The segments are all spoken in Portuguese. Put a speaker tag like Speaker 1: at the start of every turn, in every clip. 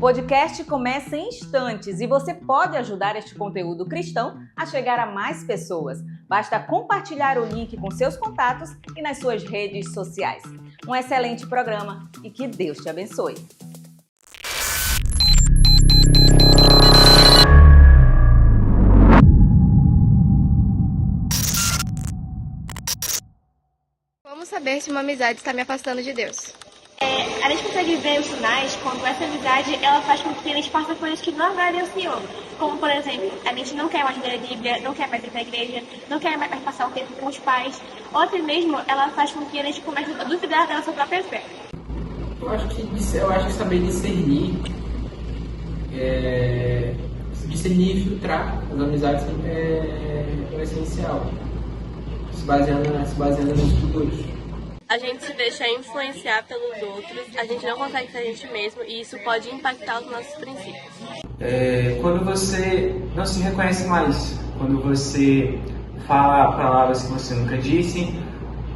Speaker 1: podcast começa em instantes e você pode ajudar este conteúdo cristão a chegar a mais pessoas. Basta compartilhar o link com seus contatos e nas suas redes sociais. Um excelente programa e que Deus te abençoe.
Speaker 2: Como saber se uma amizade está me afastando de Deus?
Speaker 3: A gente consegue ver os sinais quando essa amizade ela faz com que a gente faça coisas que não agradem ao Senhor. Como, por exemplo, a gente não quer mais ler a Bíblia, não quer mais ir para a igreja, não quer mais passar o tempo com os pais, ou até mesmo ela faz com que a gente comece a duvidar da nossa própria fé.
Speaker 4: Eu acho que saber discernir e filtrar as amizades é essencial, se baseando nos estudos.
Speaker 5: A gente se deixa influenciar pelos outros, a gente não consegue ser a gente mesmo e isso pode impactar os nossos princípios.
Speaker 6: Quando você não se reconhece mais, quando você fala palavras que você nunca disse,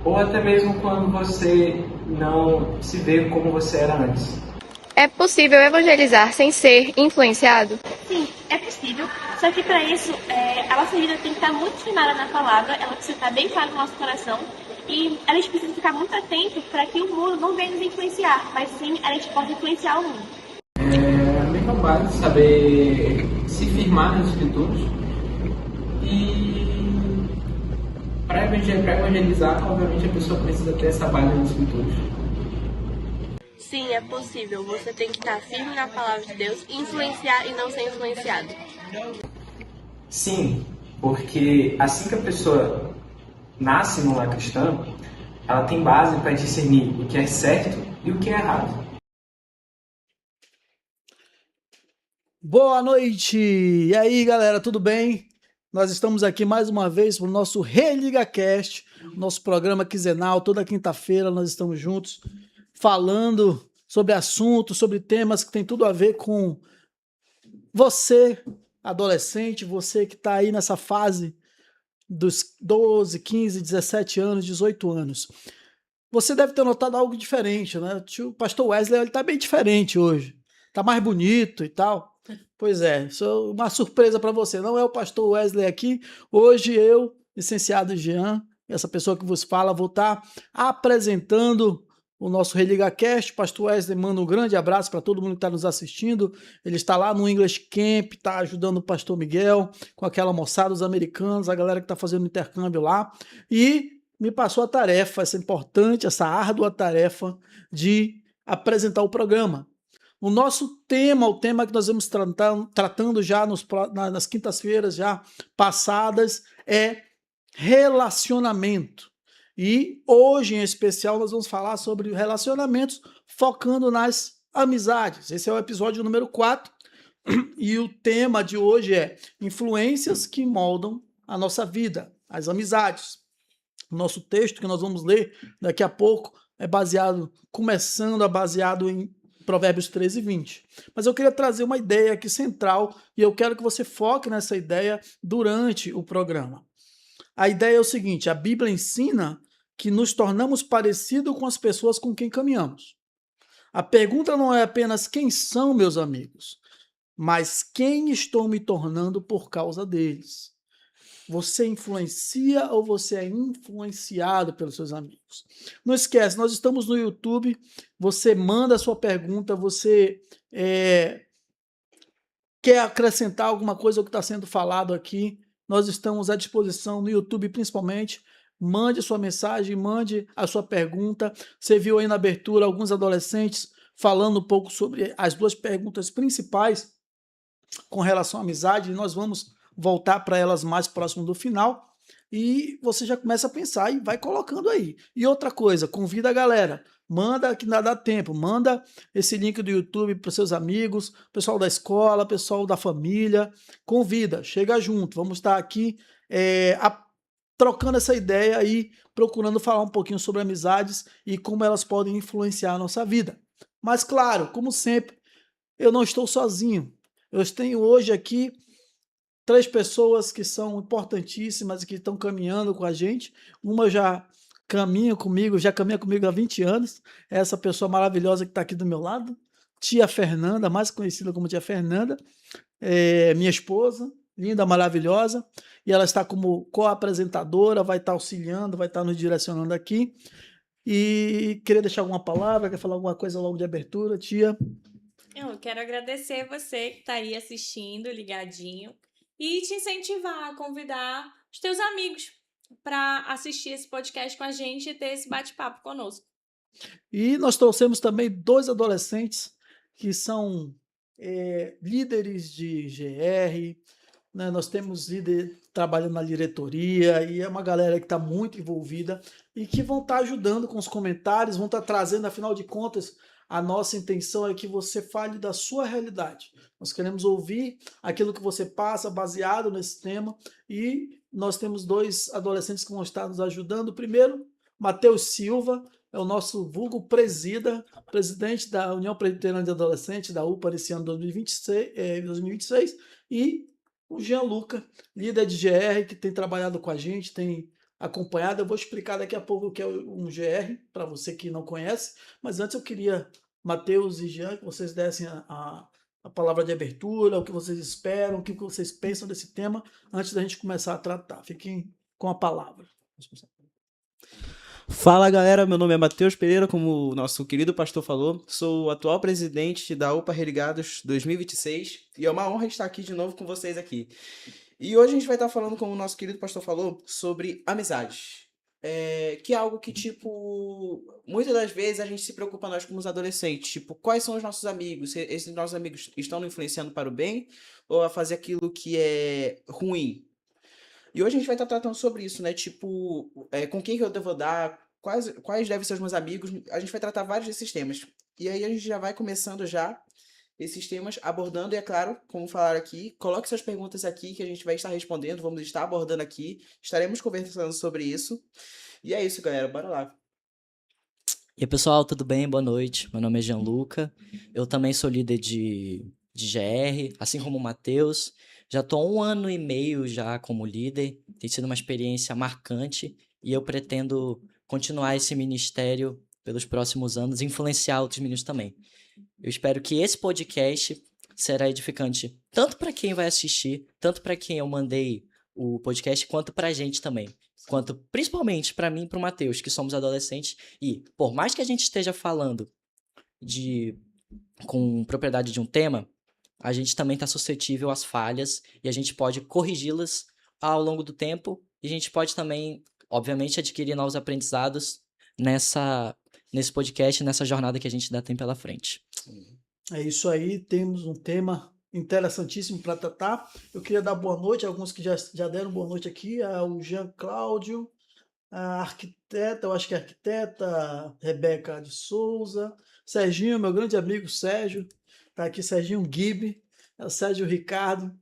Speaker 6: ou até mesmo quando você não se vê como você era antes.
Speaker 2: É possível evangelizar sem ser influenciado?
Speaker 3: Sim, é possível, só que para isso a nossa vida tem que estar muito firmada na palavra, ela precisa estar bem clara no nosso coração. E a gente precisa ficar muito atento para que o mundo não venha nos influenciar, mas sim a gente possa influenciar o mundo.
Speaker 4: É bem capaz de saber se firmar nas escrituras e para evangelizar, obviamente a pessoa precisa ter essa base nas escrituras.
Speaker 5: Sim, é possível. Você tem que estar firme na palavra de Deus, influenciar e não ser influenciado.
Speaker 6: Sim, porque assim que a pessoa nasce no lar cristão, ela tem base para discernir o que é certo e o que é errado.
Speaker 7: Boa noite! E aí, galera, tudo bem? Nós estamos aqui mais uma vez para o nosso ReligaCast, nosso programa quinzenal. Toda quinta-feira nós estamos juntos falando sobre assuntos, sobre temas que tem tudo a ver com você, adolescente, você que está aí nessa fase dos 12, 15, 17 anos, 18 anos. Você deve ter notado algo diferente, né? O pastor Wesley, ele tá bem diferente hoje. Tá mais bonito e tal. Pois é, isso é uma surpresa para você. Não é o pastor Wesley aqui. Hoje eu, licenciado Jean, essa pessoa que vos fala, vou estar apresentando o nosso ReligaCast. Pastor Wesley manda um grande abraço para todo mundo que está nos assistindo. Ele está lá no English Camp, está ajudando o pastor Miguel com aquela moçada, os americanos, a galera que está fazendo intercâmbio lá. E me passou a tarefa, essa importante, essa árdua tarefa de apresentar o programa. O nosso tema, o tema que nós vamos tratando já nas quintas-feiras já passadas é relacionamento. E hoje, em especial, nós vamos falar sobre relacionamentos focando nas amizades. Esse é o episódio número 4 e o tema de hoje é influências que moldam a nossa vida, as amizades. O nosso texto que nós vamos ler daqui a pouco é baseado em Provérbios 13 e 20. Mas eu queria trazer uma ideia aqui central e eu quero que você foque nessa ideia durante o programa. A ideia é o seguinte: a Bíblia ensina que nos tornamos parecidos com as pessoas com quem caminhamos. A pergunta não é apenas quem são meus amigos, mas quem estou me tornando por causa deles. Você influencia ou você é influenciado pelos seus amigos? Não esquece, nós estamos no YouTube, você manda a sua pergunta, você quer acrescentar alguma coisa ao que está sendo falado aqui, nós estamos à disposição no YouTube principalmente. Mande a sua mensagem, mande a sua pergunta. Você viu aí na abertura alguns adolescentes falando um pouco sobre as duas perguntas principais com relação à amizade, e nós vamos voltar para elas mais próximo do final. E você já começa a pensar e vai colocando aí. E outra coisa, convida a galera. Manda, que ainda dá tempo, manda esse link do YouTube para os seus amigos, pessoal da escola, pessoal da família. Convida, chega junto. Vamos estar aqui trocando essa ideia aí, procurando falar um pouquinho sobre amizades e como elas podem influenciar a nossa vida. Mas claro, como sempre, eu não estou sozinho. Eu tenho hoje aqui 3 pessoas que são importantíssimas e que estão caminhando com a gente. Uma já caminha comigo há 20 anos. É essa pessoa maravilhosa que está aqui do meu lado. tia Fernanda, mais conhecida como tia Fernanda, minha esposa, linda, maravilhosa, e ela está como co-apresentadora, vai estar auxiliando, vai estar nos direcionando aqui. E queria deixar alguma palavra, quer falar alguma coisa logo de abertura, tia?
Speaker 8: Eu quero agradecer você que está aí assistindo, ligadinho, e te incentivar a convidar os teus amigos para assistir esse podcast com a gente e ter esse bate-papo conosco.
Speaker 7: E nós trouxemos também 2 adolescentes que são líderes de GR, né? Nós temos líder trabalhando na diretoria e é uma galera que está muito envolvida e que vão estar ajudando com os comentários, vão estar trazendo, afinal de contas, a nossa intenção é que você fale da sua realidade. Nós queremos ouvir aquilo que você passa baseado nesse tema e nós temos 2 adolescentes que vão estar nos ajudando. Primeiro, Matheus Silva, é o nosso vulgo presidente da União Presbiteriana de Adolescentes, da UPA, nesse ano 2026, e o Gianluca, líder de GR, que tem trabalhado com a gente, tem acompanhado. Eu vou explicar daqui a pouco o que é um GR, para você que não conhece, mas antes eu queria, Matheus e Jean, que vocês dessem a palavra de abertura, o que vocês esperam, o que vocês pensam desse tema, antes da gente começar a tratar. Fiquem com a palavra.
Speaker 9: Fala galera, meu nome é Matheus Pereira, como o nosso querido pastor falou, sou o atual presidente da UPA Religados 2026 e é uma honra estar aqui de novo com vocês aqui. E hoje a gente vai estar falando, como o nosso querido pastor falou, sobre amizades, que é algo que, tipo, muitas das vezes a gente se preocupa nós como os adolescentes, tipo, quais são os nossos amigos, se esses nossos amigos estão nos influenciando para o bem ou a fazer aquilo que é ruim. E hoje a gente vai estar tratando sobre isso, né? Tipo, com quem que eu devo dar, quais devem ser os meus amigos. A gente vai tratar vários desses temas. E aí a gente já vai começando já esses temas, abordando. E é claro, como falaram aqui, coloque suas perguntas aqui que a gente vai estar respondendo. Vamos estar abordando aqui. Estaremos conversando sobre isso. E é isso, galera. Bora lá.
Speaker 10: E aí, pessoal, tudo bem? Boa noite. Meu nome é Gianluca. Eu também sou líder de GR, assim como o Matheus. Já estou há 1 ano e meio já como líder, tem sido uma experiência marcante e eu pretendo continuar esse ministério pelos próximos anos e influenciar outros meninos também. Eu espero que esse podcast será edificante tanto para quem vai assistir, tanto para quem eu mandei o podcast, quanto para a gente também. Quanto principalmente para mim e para o Matheus, que somos adolescentes e por mais que a gente esteja falando com propriedade de um tema, a gente também está suscetível às falhas e a gente pode corrigi-las ao longo do tempo e a gente pode também, obviamente, adquirir novos aprendizados nesse podcast, nessa jornada que a gente ainda tem pela frente.
Speaker 7: É isso aí, temos um tema interessantíssimo para tratar. Eu queria dar boa noite a alguns que já deram boa noite aqui, ao Jean Cláudio, a arquiteta, eu acho que é a arquiteta Rebeca de Souza, Serginho, meu grande amigo Sérgio, tá aqui Serginho Gibi, é o Sérgio Ricardo,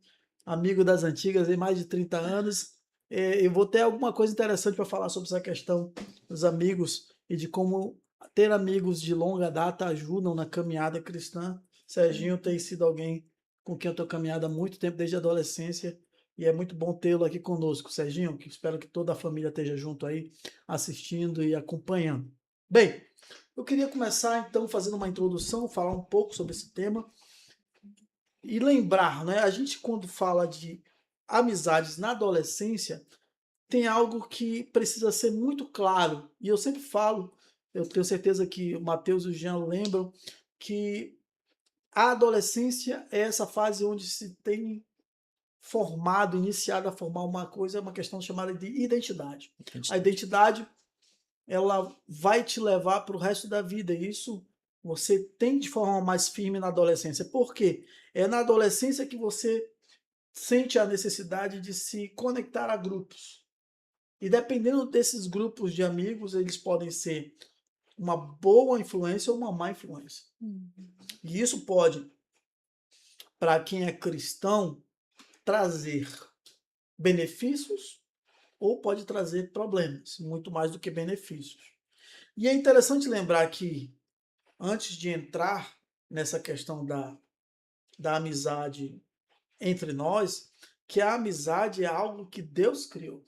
Speaker 7: amigo das antigas, tem mais de 30 anos. Eu vou ter alguma coisa interessante para falar sobre essa questão dos amigos e de como ter amigos de longa data ajudam na caminhada cristã. Serginho tem sido alguém com quem eu estou caminhando há muito tempo, desde a adolescência, e é muito bom tê-lo aqui conosco, Serginho, que espero que toda a família esteja junto aí, assistindo e acompanhando. Bem, eu queria começar, então, fazendo uma introdução, falar um pouco sobre esse tema e lembrar, né? A gente, quando fala de amizades na adolescência, tem algo que precisa ser muito claro. E eu sempre falo, eu tenho certeza que o Matheus e o Jean lembram, que a adolescência é essa fase onde se tem iniciado a formar uma coisa, uma questão chamada de identidade. A identidade, ela vai te levar para o resto da vida. E isso você tem de forma mais firme na adolescência. Por quê? É na adolescência que você sente a necessidade de se conectar a grupos. E dependendo desses grupos de amigos, eles podem ser uma boa influência ou uma má influência. E isso pode, para quem é cristão, trazer benefícios ou pode trazer problemas, muito mais do que benefícios. E é interessante lembrar que, antes de entrar nessa questão da amizade entre nós, que a amizade é algo que Deus criou.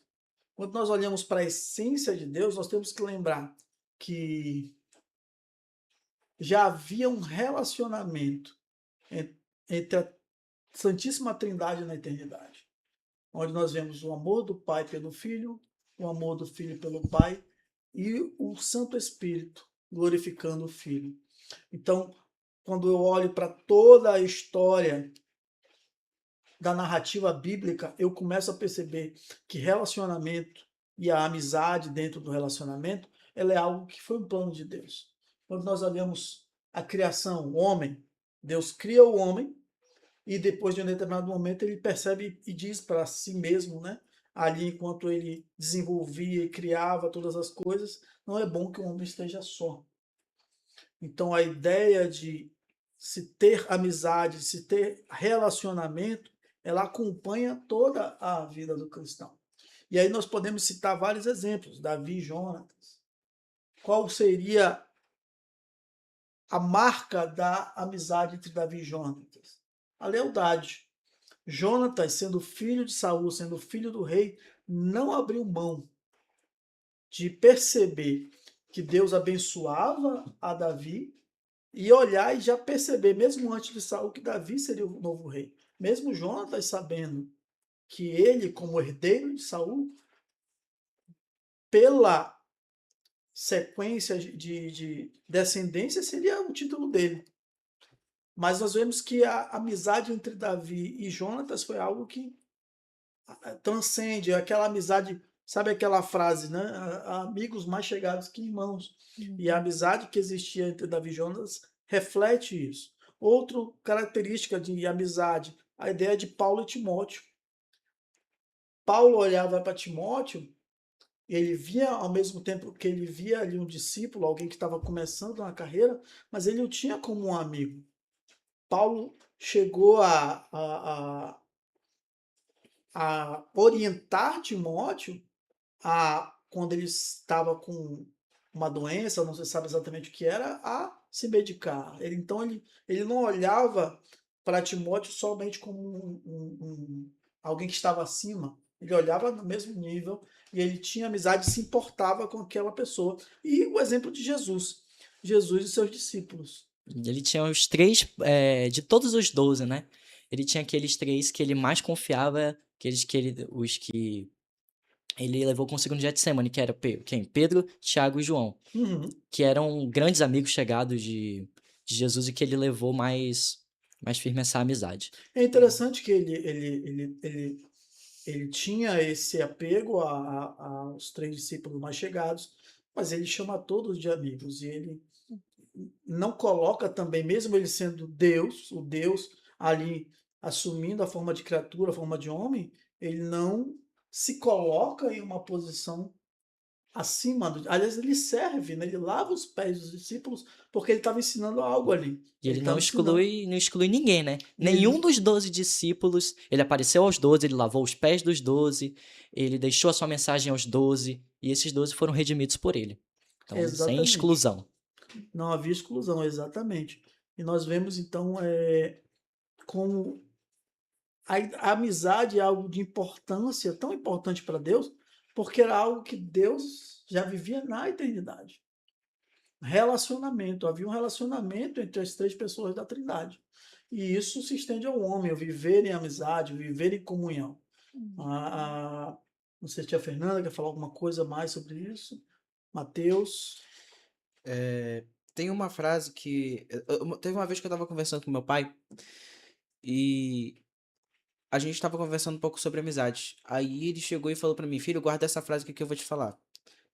Speaker 7: Quando nós olhamos para a essência de Deus, nós temos que lembrar que já havia um relacionamento entre a Santíssima Trindade na eternidade, onde nós vemos o amor do Pai pelo Filho, o amor do Filho pelo Pai e o Santo Espírito glorificando o Filho. Então, quando eu olho para toda a história da narrativa bíblica, eu começo a perceber que relacionamento e a amizade dentro do relacionamento, ela é algo que foi um plano de Deus. Quando nós olhamos a criação, o homem, Deus cria o homem e depois de um determinado momento ele percebe e diz para si mesmo, né? Ali enquanto ele desenvolvia e criava todas as coisas, não é bom que o homem esteja só. Então a ideia de se ter amizade, se ter relacionamento, ela acompanha toda a vida do cristão. E aí nós podemos citar vários exemplos, Davi e Jonatas. Qual seria a marca da amizade entre Davi e Jonatas? A lealdade. Jonatas, sendo filho de Saul, sendo filho do rei, não abriu mão de perceber que Deus abençoava a Davi e olhar e já perceber, mesmo antes de Saul, que Davi seria o novo rei. Mesmo Jonatas sabendo que ele, como herdeiro de Saul, pela sequência de descendência, seria o título dele. Mas nós vemos que a amizade entre Davi e Jonatas foi algo que transcende aquela amizade, sabe aquela frase, né? Amigos mais chegados que irmãos. E a amizade que existia entre Davi e Jonatas reflete isso. Outra característica de amizade, a ideia de Paulo e Timóteo. Paulo olhava para Timóteo, ele via ao mesmo tempo que ele via ali um discípulo, alguém que estava começando uma carreira, mas ele o tinha como um amigo. Paulo chegou a orientar Timóteo quando ele estava com uma doença, não se sabe exatamente o que era, a se medicar. Então ele não olhava para Timóteo somente como alguém que estava acima. Ele olhava no mesmo nível e ele tinha amizade e se importava com aquela pessoa. E o exemplo de Jesus. Jesus e seus discípulos.
Speaker 10: Ele tinha os 3, de todos os 12, né? Ele tinha aqueles 3 que ele mais confiava, os que ele levou consigo no Getsemane, que era quem? Pedro, Tiago e João.
Speaker 7: Uhum.
Speaker 10: Que eram grandes amigos chegados de Jesus e que ele levou mais firme essa amizade.
Speaker 7: É interessante que ele tinha esse apego aos 3 discípulos mais chegados, mas ele chama todos de amigos. E ele não coloca também, mesmo ele sendo Deus, o Deus ali assumindo a forma de criatura, a forma de homem, ele não se coloca em uma posição acima do... Aliás, ele serve, né? Ele lava os pés dos discípulos porque ele estava ensinando algo ali.
Speaker 10: E ele não exclui ninguém, né? Nenhum dos 12 discípulos, ele apareceu aos 12, ele lavou os pés dos 12, ele deixou a sua mensagem aos 12, e esses 12 foram redimidos por ele. Então, sem exclusão.
Speaker 7: Não havia exclusão, exatamente. E nós vemos, então, como a amizade é algo de importância, tão importante para Deus, porque era algo que Deus já vivia na eternidade. Relacionamento. Havia um relacionamento entre as 3 pessoas da Trindade. E isso se estende ao homem, o viver em amizade, o viver em comunhão. Não sei se a Fernanda quer falar alguma coisa mais sobre isso. Mateus.
Speaker 9: Tem uma frase que... Teve uma vez que eu estava conversando com meu pai e a gente estava conversando um pouco sobre amizade. Aí ele chegou e falou para mim, filho, guarda essa frase aqui que eu vou te falar.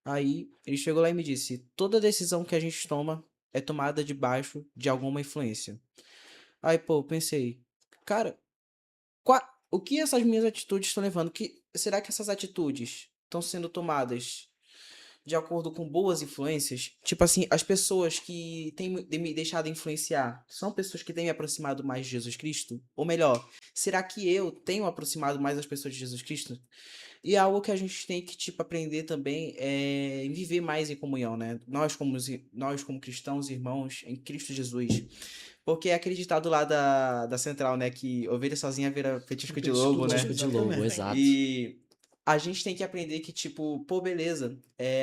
Speaker 9: Aí ele chegou lá e me disse, toda decisão que a gente toma é tomada debaixo de alguma influência. Aí, pô, eu pensei, cara, o que essas minhas atitudes estão levando? Será que essas atitudes estão sendo tomadas de acordo com boas influências? Tipo assim, as pessoas que têm me deixado influenciar são pessoas que têm me aproximado mais de Jesus Cristo? Ou melhor, será que eu tenho aproximado mais as pessoas de Jesus Cristo? E é algo que a gente tem que, tipo, aprender também é viver mais em comunhão, né? Nós como cristãos, irmãos, em Cristo Jesus. Porque é aquele ditado lá da Central, né? Que ovelha sozinha vira petisco de lobo, né?
Speaker 10: Petisco de lobo, exato.
Speaker 9: E a gente tem que aprender que, tipo, pô, beleza.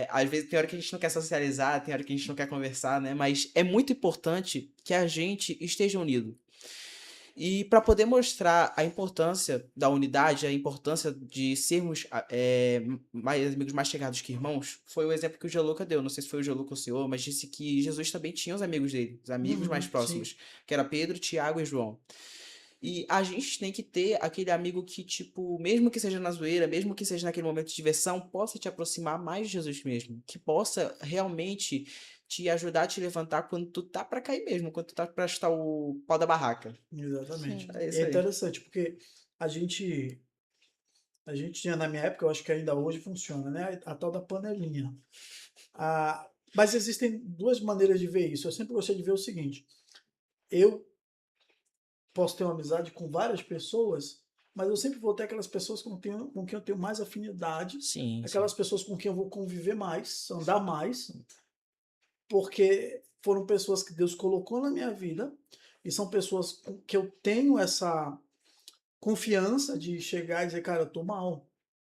Speaker 9: Às vezes tem hora que a gente não quer socializar, tem hora que a gente não quer conversar, né? Mas é muito importante que a gente esteja unido. E para poder mostrar a importância da unidade, a importância de sermos mais amigos mais chegados que irmãos, foi o exemplo que o Geluca deu. Não sei se foi o Geluca ou o senhor, mas disse que Jesus também tinha os amigos dele, os amigos mais
Speaker 7: Sim.
Speaker 9: próximos, que era Pedro, Tiago e João. E a gente tem que ter aquele amigo que, tipo, mesmo que seja na zoeira, mesmo que seja naquele momento de diversão, possa te aproximar mais de Jesus mesmo. Que possa realmente te ajudar a te levantar quando tu tá pra cair mesmo, quando tu tá pra chutar o pau da barraca.
Speaker 7: Exatamente.
Speaker 8: Sim.
Speaker 9: É
Speaker 7: E
Speaker 9: isso
Speaker 7: é
Speaker 9: aí.
Speaker 7: interessante, porque a gente tinha na minha época, eu acho que ainda hoje funciona, né? A tal da panelinha. Mas existem duas maneiras de ver isso. Eu sempre gostei de ver o seguinte: eu posso ter uma amizade com várias pessoas, mas eu sempre vou ter aquelas pessoas com quem eu tenho mais afinidade,
Speaker 10: Sim, sim.
Speaker 7: aquelas pessoas com quem eu vou conviver mais, andar mais, porque foram pessoas que Deus colocou na minha vida e são pessoas com que eu tenho essa confiança de chegar e dizer, cara, eu tô mal,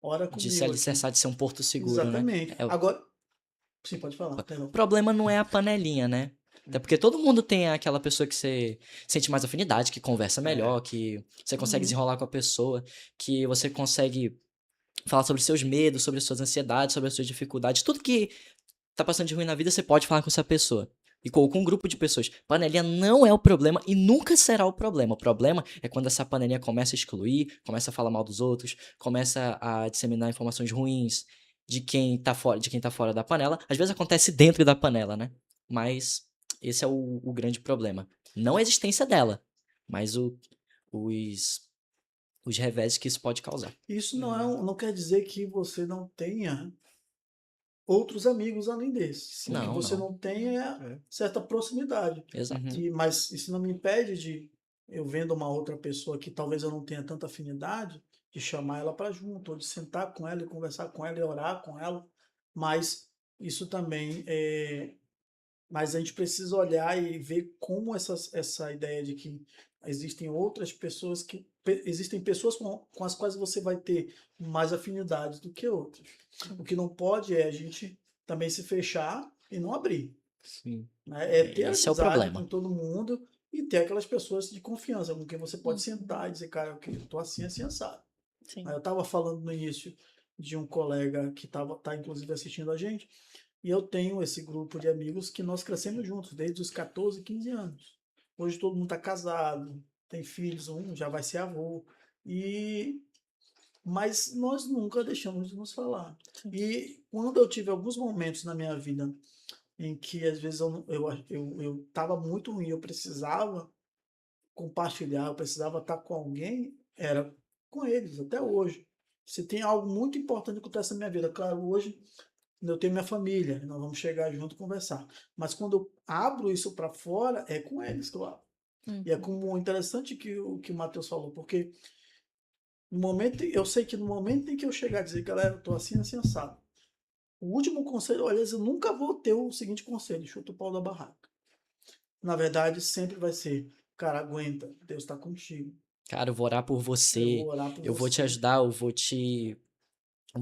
Speaker 7: ora
Speaker 10: De se
Speaker 7: comigo aqui.
Speaker 10: alicerçar, de ser um porto seguro, né?
Speaker 7: Exatamente. Agora, sim, pode falar.
Speaker 10: O
Speaker 7: Perdão.
Speaker 10: problema não é a panelinha, né? Até porque todo mundo tem aquela pessoa que você sente mais afinidade, que conversa melhor, que você consegue
Speaker 7: Uhum.
Speaker 10: desenrolar com a pessoa, que você consegue falar sobre seus medos, sobre suas ansiedades, sobre as suas dificuldades. Tudo que tá passando de ruim na vida, você pode falar com essa pessoa. E com um grupo de pessoas. Panelinha não é o problema e nunca será o problema. O problema é quando essa panelinha começa a excluir, começa a falar mal dos outros, começa a disseminar informações ruins de quem tá fora da panela. Às vezes acontece dentro da panela, né? Mas esse é o grande problema. Não a existência dela, mas os revés que isso pode causar.
Speaker 7: Isso não quer dizer que você não tenha outros amigos além desses. O que
Speaker 10: Não,
Speaker 7: você
Speaker 10: não.
Speaker 7: não tem é certa proximidade.
Speaker 10: Exato.
Speaker 7: Mas isso não me impede de, eu vendo uma outra pessoa que talvez eu não tenha tanta afinidade, de chamar ela para junto, ou de sentar com ela e conversar com ela e orar com ela. Mas isso também é. Mas a gente precisa olhar e ver como essa ideia de que existem outras pessoas existem pessoas com as quais você vai ter mais afinidade do que outras. O que não pode é a gente também se fechar e não abrir.
Speaker 9: Sim.
Speaker 7: Né? É ter
Speaker 10: Esse é o
Speaker 7: amizade
Speaker 10: problema.
Speaker 7: com todo mundo e ter aquelas pessoas de confiança com quem você pode sentar e dizer, cara, eu tô assim, assim, assado.
Speaker 8: Sim.
Speaker 7: Eu estava falando no início de um colega que tá inclusive assistindo a gente, e eu tenho esse grupo de amigos que nós crescemos juntos desde os 14, 15 anos. Hoje todo mundo está casado, tem filhos, um já vai ser avô. Mas nós nunca deixamos de nos falar. E quando eu tive alguns momentos na minha vida em que às vezes eu estava muito ruim, eu precisava compartilhar, eu precisava estar com alguém, era com eles, até hoje. Se tem algo muito importante que acontece na minha vida, claro, hoje eu tenho minha família, nós vamos chegar junto e conversar. Mas quando eu abro isso para fora, é com eles que eu abro. E é como interessante o que o Matheus falou, porque no momento, eu sei que no momento em que eu chegar a dizer, galera, eu tô assim, assim, assado. O último conselho, olha, eu nunca vou ter o seguinte conselho, chuta o pau da barraca. Na verdade, sempre vai ser, cara, aguenta, Deus está contigo.
Speaker 10: Cara, eu vou orar por
Speaker 7: Eu
Speaker 10: você,
Speaker 7: vou orar por
Speaker 10: eu vou te
Speaker 7: você.
Speaker 10: ajudar, eu vou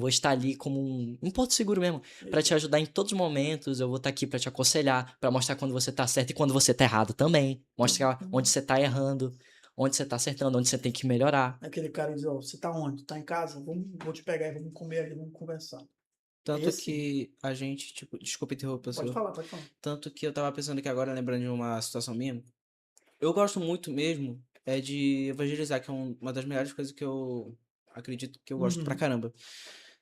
Speaker 10: estar ali como um porto seguro mesmo, pra te ajudar em todos os momentos, eu vou estar aqui pra te aconselhar, pra mostrar quando você tá certo e quando você tá errado também, mostrar onde você tá errando, onde você tá acertando, onde você tem que melhorar.
Speaker 7: Aquele cara diz, ó, você tá onde? Tá em casa? Vou te pegar e vamos comer ali, vamos conversar.
Speaker 9: Tanto
Speaker 7: Esse-
Speaker 9: que a gente, tipo, desculpa interromper,
Speaker 7: Pode
Speaker 9: senhor.
Speaker 7: falar, pode falar.
Speaker 9: Tanto que eu tava pensando aqui agora, lembrando de uma situação minha. Eu gosto muito mesmo de evangelizar, que é uma das melhores coisas que eu acredito que eu gosto pra caramba.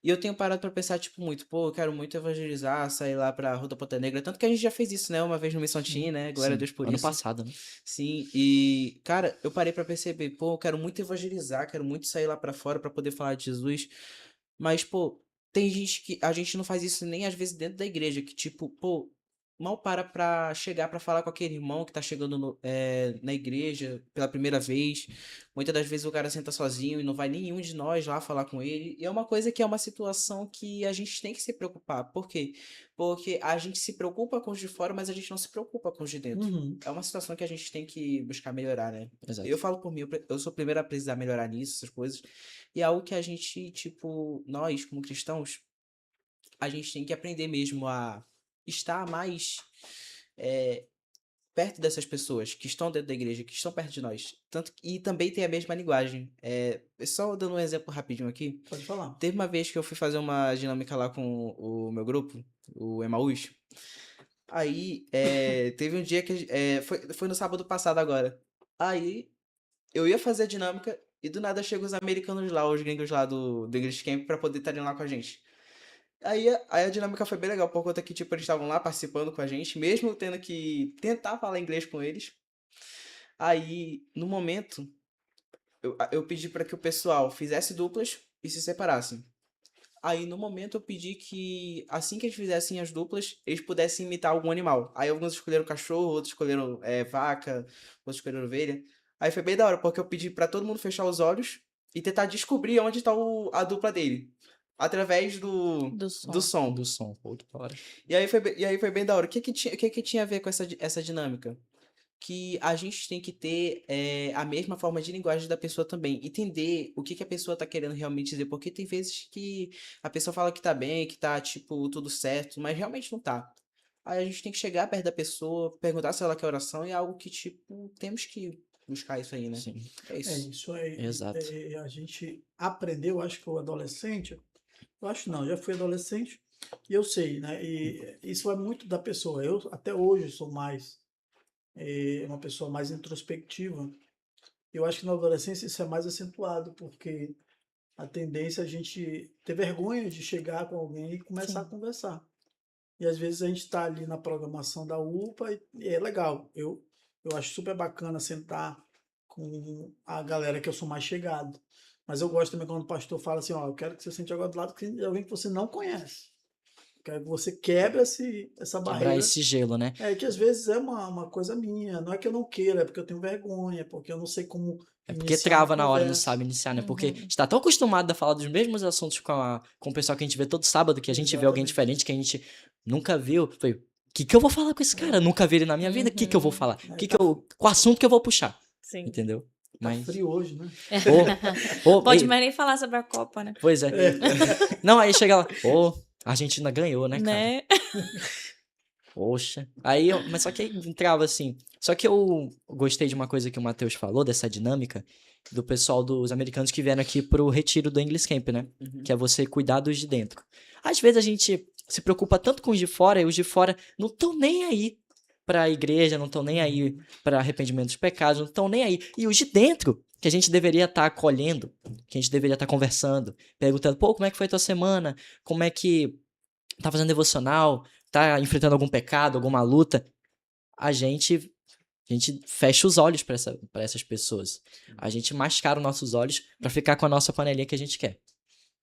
Speaker 9: E eu tenho parado pra pensar, tipo, muito, pô, eu quero muito evangelizar, sair lá pra Rua da Ponta Negra. Tanto que a gente já fez isso, né? Uma vez no Missão Team, né? Glória a
Speaker 10: Sim,
Speaker 9: Deus por
Speaker 10: ano
Speaker 9: isso.
Speaker 10: passado, né?
Speaker 9: Sim, e, cara, eu parei pra perceber, pô, eu quero muito evangelizar, quero muito sair lá pra fora pra poder falar de Jesus. Mas, pô, tem gente que a gente não faz isso nem às vezes dentro da igreja, que tipo, pô, mal para chegar para falar com aquele irmão que tá chegando na igreja pela primeira vez. Muitas das vezes o cara senta sozinho e não vai nenhum de nós lá falar com ele. E é uma coisa que é uma situação que a gente tem que se preocupar. Por quê? Porque a gente se preocupa com os de fora, mas a gente não se preocupa com os de dentro.
Speaker 7: Uhum.
Speaker 9: É uma situação que a gente tem que buscar melhorar, né?
Speaker 10: Exato.
Speaker 9: Eu falo por mim, eu sou o primeiro a precisar melhorar nisso, essas coisas. E é algo que a gente, tipo, nós, como cristãos, a gente tem que aprender mesmo a estar mais perto dessas pessoas que estão dentro da igreja, que estão perto de nós. E também tem a mesma linguagem. Só dando um exemplo rapidinho aqui.
Speaker 7: Pode falar.
Speaker 9: Teve uma vez que eu fui fazer uma dinâmica lá com o meu grupo, o Emaús. Aí, teve um dia que... foi no sábado passado agora. Aí, eu ia fazer a dinâmica e do nada chegam os americanos lá, os gringos lá do English Camp, pra poder estarem lá com a gente. Aí a dinâmica foi bem legal, por conta que, tipo, eles estavam lá participando com a gente, mesmo tendo que tentar falar inglês com eles. Aí, no momento, eu pedi para que o pessoal fizesse duplas e se separassem. Aí, no momento, eu pedi que, assim que eles fizessem as duplas, eles pudessem imitar algum animal. Aí, alguns escolheram cachorro, outros escolheram vaca, outros escolheram ovelha. Aí, foi bem da hora, porque eu pedi para todo mundo fechar os olhos e tentar descobrir onde tá a dupla dele. Através do som.
Speaker 10: Do som, pô, que da hora.
Speaker 9: E aí foi bem da hora. O que tinha a ver com essa dinâmica? Que a gente tem que ter a mesma forma de linguagem da pessoa também. Entender o que a pessoa tá querendo realmente dizer. Porque tem vezes que a pessoa fala que tá bem, que tá, tipo, tudo certo, mas realmente não tá. Aí a gente tem que chegar perto da pessoa, perguntar se ela quer oração, e é algo que, tipo, temos que buscar isso aí, né?
Speaker 10: Sim.
Speaker 9: É isso.
Speaker 7: É isso aí.
Speaker 10: Exato.
Speaker 7: A gente aprendeu, acho que o adolescente, eu acho não, já fui adolescente e eu sei, né? E isso é muito da pessoa. Eu até hoje sou mais uma pessoa mais introspectiva. Eu acho que na adolescência isso é mais acentuado, porque a tendência é a gente ter vergonha de chegar com alguém e começar a conversar. E às vezes a gente está ali na programação da UPA e é legal. Eu acho super bacana sentar com a galera que eu sou mais chegado. Mas eu gosto também quando o pastor fala assim, ó, eu quero que você sente agora do lado de alguém que você não conhece. Eu quero que você quebre essa barreira.
Speaker 10: Quebrar esse gelo, né?
Speaker 7: É que às vezes é uma coisa minha. Não é que eu não queira, é porque eu tenho vergonha, porque eu não sei como
Speaker 10: É porque
Speaker 7: iniciar
Speaker 10: trava
Speaker 7: uma
Speaker 10: na hora, não
Speaker 7: conversa.
Speaker 10: sabe iniciar, né? Porque a gente tá tão acostumado a falar dos mesmos assuntos com o pessoal que a gente vê todo sábado, que a gente vê alguém
Speaker 7: Exatamente.
Speaker 10: diferente que a gente nunca viu. Foi, o que eu vou falar com esse cara? Eu nunca vi ele na minha vida, o que eu vou falar? Qual assunto que eu vou puxar?
Speaker 8: Sim.
Speaker 10: Entendeu?
Speaker 7: Tá frio hoje, né?
Speaker 8: Pode mais nem falar sobre a Copa, né?
Speaker 10: Pois é. Não, aí chega lá, a Argentina ganhou, né, cara?
Speaker 8: Né?
Speaker 10: Poxa. Aí, mas só que aí entrava assim. Só que eu gostei de uma coisa que o Matheus falou, dessa dinâmica, do pessoal dos americanos que vieram aqui pro retiro do English Camp, né? Que é você cuidar dos de dentro. Às vezes a gente se preocupa tanto com os de fora, e os de fora não estão nem aí pra igreja, não estão nem aí pra arrependimento dos pecados, não estão nem aí. E os de dentro, que a gente deveria estar acolhendo, que a gente deveria estar conversando, perguntando, pô, como é que foi a tua semana? Como é que tá fazendo devocional? Tá enfrentando algum pecado, alguma luta? A gente fecha os olhos pra essas pessoas. A gente mascara os nossos olhos pra ficar com a nossa panelinha que a gente quer.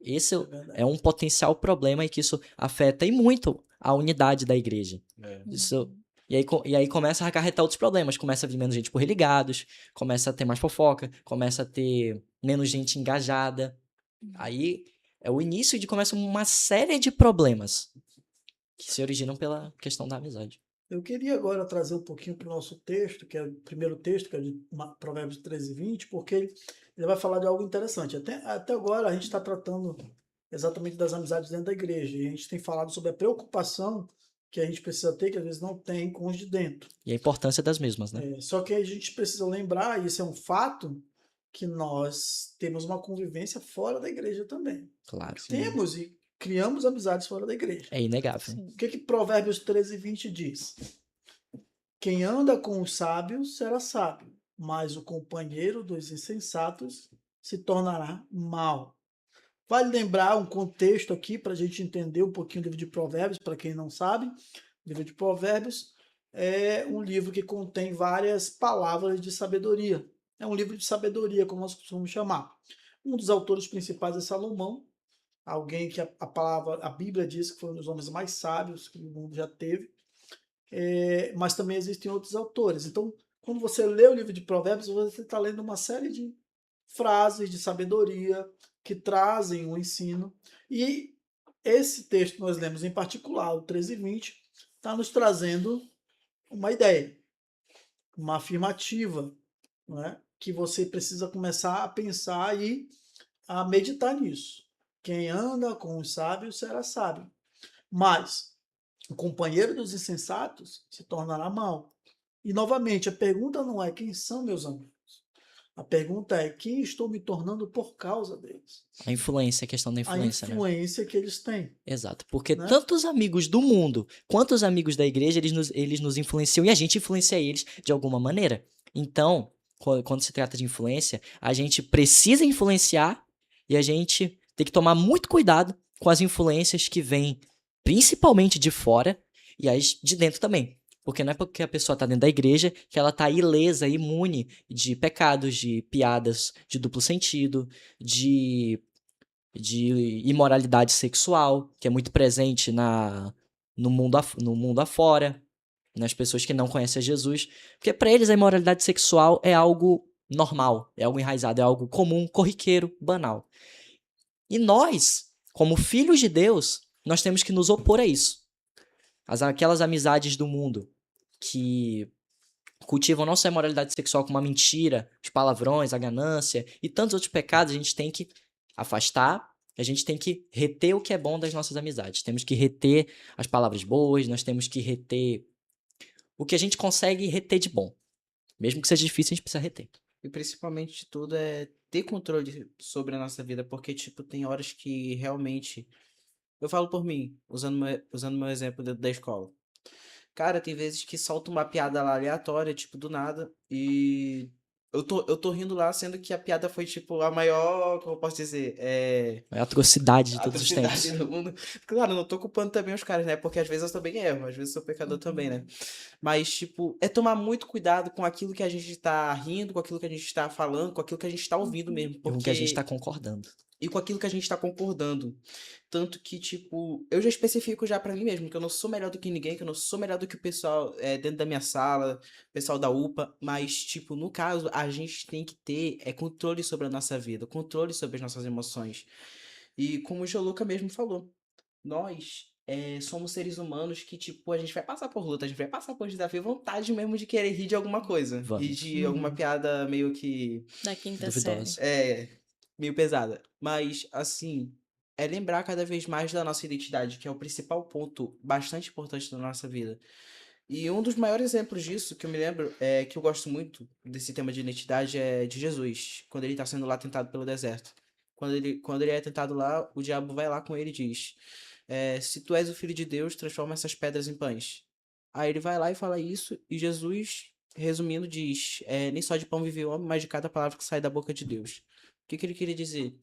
Speaker 10: Esse é um potencial problema e que isso afeta e muito a unidade da igreja. Isso, e aí começa a acarretar outros problemas. Começa a vir menos gente por religados, começa a ter mais fofoca, começa a ter menos gente engajada. Aí é o início de começa uma série de problemas que se originam pela questão da amizade.
Speaker 7: Eu queria agora trazer um pouquinho para o nosso texto, que é o primeiro texto, que é de Provérbios 13 e 20, porque ele vai falar de algo interessante. Até agora a gente está tratando exatamente das amizades dentro da igreja, e a gente tem falado sobre a preocupação que a gente precisa ter, que às vezes não tem com os de dentro.
Speaker 10: E a importância das mesmas, né?
Speaker 7: Só que a gente precisa lembrar, e isso é um fato, que nós temos uma convivência fora da igreja também.
Speaker 10: Claro.
Speaker 7: Temos e criamos amizades fora da igreja.
Speaker 10: É inegável.
Speaker 7: O que Provérbios 13 e 20 diz? Quem anda com os sábios será sábio, mas o companheiro dos insensatos se tornará mau. Vale lembrar um contexto aqui para a gente entender um pouquinho do livro de Provérbios, para quem não sabe. O livro de Provérbios é um livro que contém várias palavras de sabedoria. É um livro de sabedoria, como nós costumamos chamar. Um dos autores principais é Salomão, alguém que a Bíblia diz que foi um dos homens mais sábios que o mundo já teve. mas também existem outros autores. Então, quando você lê o livro de Provérbios, você está lendo uma série de frases de sabedoria que trazem um ensino. E esse texto que nós lemos em particular, o 13:20, está nos trazendo uma ideia, uma afirmativa, não é? Que você precisa começar a pensar e a meditar nisso. Quem anda com os sábios será sábio, mas o companheiro dos insensatos se tornará mau. E, novamente, a pergunta não é quem são meus amigos. A pergunta é quem estou me tornando por causa deles.
Speaker 10: A influência, a questão da influência,
Speaker 7: A influência que eles têm.
Speaker 10: Exato, porque
Speaker 7: né?
Speaker 10: tanto os amigos do mundo quanto os amigos da igreja, eles nos influenciam e a gente influencia eles de alguma maneira. Então, quando se trata de influência, a gente precisa influenciar e a gente tem que tomar muito cuidado com as influências que vêm principalmente de fora e as de dentro também. Porque não é porque a pessoa está dentro da igreja que ela está ilesa, imune de pecados, de piadas de duplo sentido, de imoralidade sexual, que é muito presente no mundo afora, nas pessoas que não conhecem a Jesus. Porque para eles a imoralidade sexual é algo normal, é algo enraizado, é algo comum, corriqueiro, banal. E nós, como filhos de Deus, nós temos que nos opor a isso. Aquelas amizades do mundo que cultivam não só a imoralidade sexual como a mentira, os palavrões, a ganância e tantos outros pecados, a gente tem que afastar, a gente tem que reter o que é bom das nossas amizades. Temos que reter as palavras boas, nós temos que reter o que a gente consegue reter de bom. Mesmo que seja difícil, a gente precisa reter.
Speaker 9: E principalmente de tudo é ter controle sobre a nossa vida, porque, tipo, tem horas que realmente... Eu falo por mim, usando meu exemplo da escola. Cara, tem vezes que solta uma piada lá aleatória, tipo, do nada, e eu tô rindo lá, sendo que a piada foi, tipo, a maior, como eu posso dizer,
Speaker 10: É a atrocidade de todos os tempos.
Speaker 9: do mundo. Claro, eu não tô culpando também os caras, né? Porque às vezes eu também erro, às vezes eu sou pecador também, né? Mas, tipo, é tomar muito cuidado com aquilo que a gente tá rindo, com aquilo que a gente tá falando, com aquilo que a gente tá ouvindo mesmo.
Speaker 10: E com o que a gente tá concordando.
Speaker 9: E com aquilo que a gente tá concordando. Tanto que, tipo, eu já especifico já pra mim mesmo, que eu não sou melhor do que ninguém, que eu não sou melhor do que o pessoal dentro da minha sala, o pessoal da UPA, mas, tipo, no caso, a gente tem que ter controle sobre a nossa vida, controle sobre as nossas emoções. E como o Joluca mesmo falou, nós somos seres humanos que, tipo, a gente vai passar por luta, a gente vai passar por desafio, vontade mesmo de querer rir de alguma coisa.
Speaker 10: Vamos.
Speaker 9: Rir de alguma piada meio que...
Speaker 8: Da quinta
Speaker 10: Duvidosa.
Speaker 8: série.
Speaker 9: meio pesada. Mas, assim, é lembrar cada vez mais da nossa identidade, que é o principal ponto bastante importante da nossa vida. E um dos maiores exemplos disso que eu me lembro, que eu gosto muito desse tema de identidade, é de Jesus, quando ele está sendo lá tentado pelo deserto. Quando ele é tentado lá, o diabo vai lá com ele e diz: se tu és o filho de Deus, transforma essas pedras em pães. Aí ele vai lá e fala isso, e Jesus, resumindo, diz: nem só de pão vive o homem, mas de cada palavra que sai da boca de Deus. O que ele queria dizer?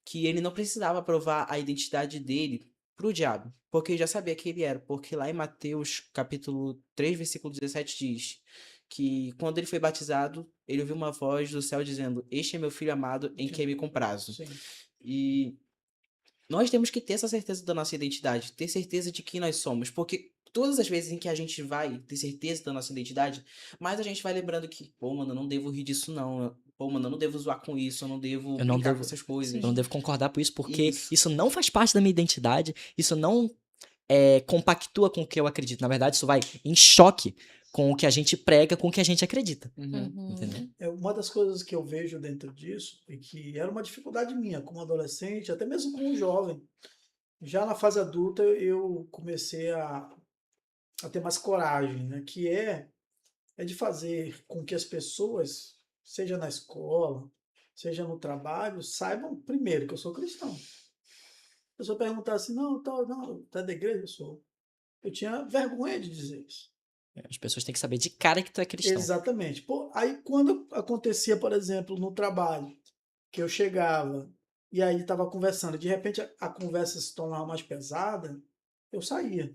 Speaker 9: Que ele não precisava provar a identidade dele pro diabo, porque ele já sabia quem ele era, porque lá em Mateus capítulo 3, versículo 17 diz que quando ele foi batizado, ele ouviu uma voz do céu dizendo: este é meu filho amado em quem me comprazo.
Speaker 7: Sim.
Speaker 9: E nós temos que ter essa certeza da nossa identidade, ter certeza de quem nós somos, porque todas as vezes em que a gente vai ter certeza da nossa identidade, mais a gente vai lembrando que, pô, mano, eu não devo rir disso não, pô, mano, eu não devo zoar com isso, eu não devo brincar com essas coisas.
Speaker 10: Eu não devo concordar por isso, porque
Speaker 9: Isso.
Speaker 10: isso não faz parte da minha identidade, isso não compactua com o que eu acredito. Na verdade, isso vai em choque com o que a gente prega, com o que a gente acredita. Entendeu?
Speaker 7: Uma das coisas que eu vejo dentro disso, e que era uma dificuldade minha como adolescente, até mesmo como jovem, já na fase adulta eu comecei a ter mais coragem, né? Que é de fazer com que as pessoas, seja na escola, seja no trabalho, saibam primeiro que eu sou cristão. A pessoa perguntar assim: não, tá da igreja? Eu sou. Eu tinha vergonha de dizer isso.
Speaker 10: As pessoas têm que saber de cara que tu é cristão.
Speaker 7: Exatamente. Pô, aí quando acontecia, por exemplo, no trabalho, que eu chegava e aí estava conversando, de repente a conversa se tornava mais pesada, eu saía.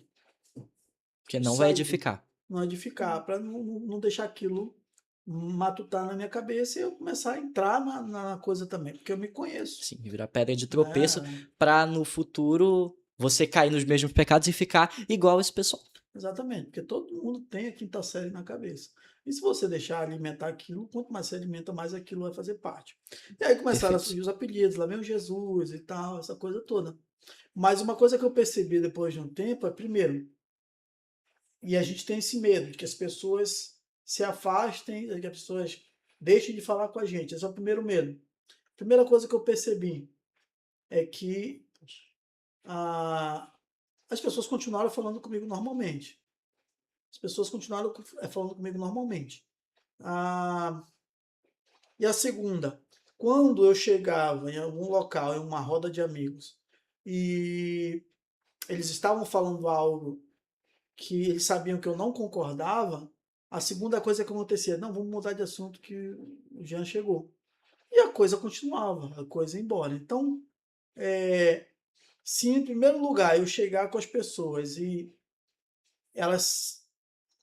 Speaker 10: Porque não vai edificar.
Speaker 7: Não edificar, para não deixar aquilo matutar na minha cabeça e eu começar a entrar na coisa também, porque eu me conheço.
Speaker 10: Sim, virar pedra de tropeço para no futuro você cair nos mesmos pecados e ficar igual esse pessoal.
Speaker 7: Exatamente, porque todo mundo tem a quinta série na cabeça. E se você deixar alimentar aquilo, quanto mais se alimenta, mais aquilo vai fazer parte. E aí começaram a
Speaker 10: Perfeito.
Speaker 7: surgir os apelidos, lá vem o Jesus e tal, essa coisa toda. Mas uma coisa que eu percebi depois de um tempo é, primeiro, e a gente tem esse medo de que as pessoas se afastem, de que as pessoas deixem de falar com a gente. Esse é o primeiro medo. Primeira coisa que eu percebi é que as pessoas continuaram falando comigo normalmente. As pessoas continuaram falando comigo normalmente. E a segunda, quando eu chegava em algum local, em uma roda de amigos, e eles estavam falando algo que eles sabiam que eu não concordava, a segunda coisa que acontecia, não, vamos mudar de assunto que o Jean chegou. E a coisa continuava, a coisa ia embora. Então, se em primeiro lugar eu chegar com as pessoas e elas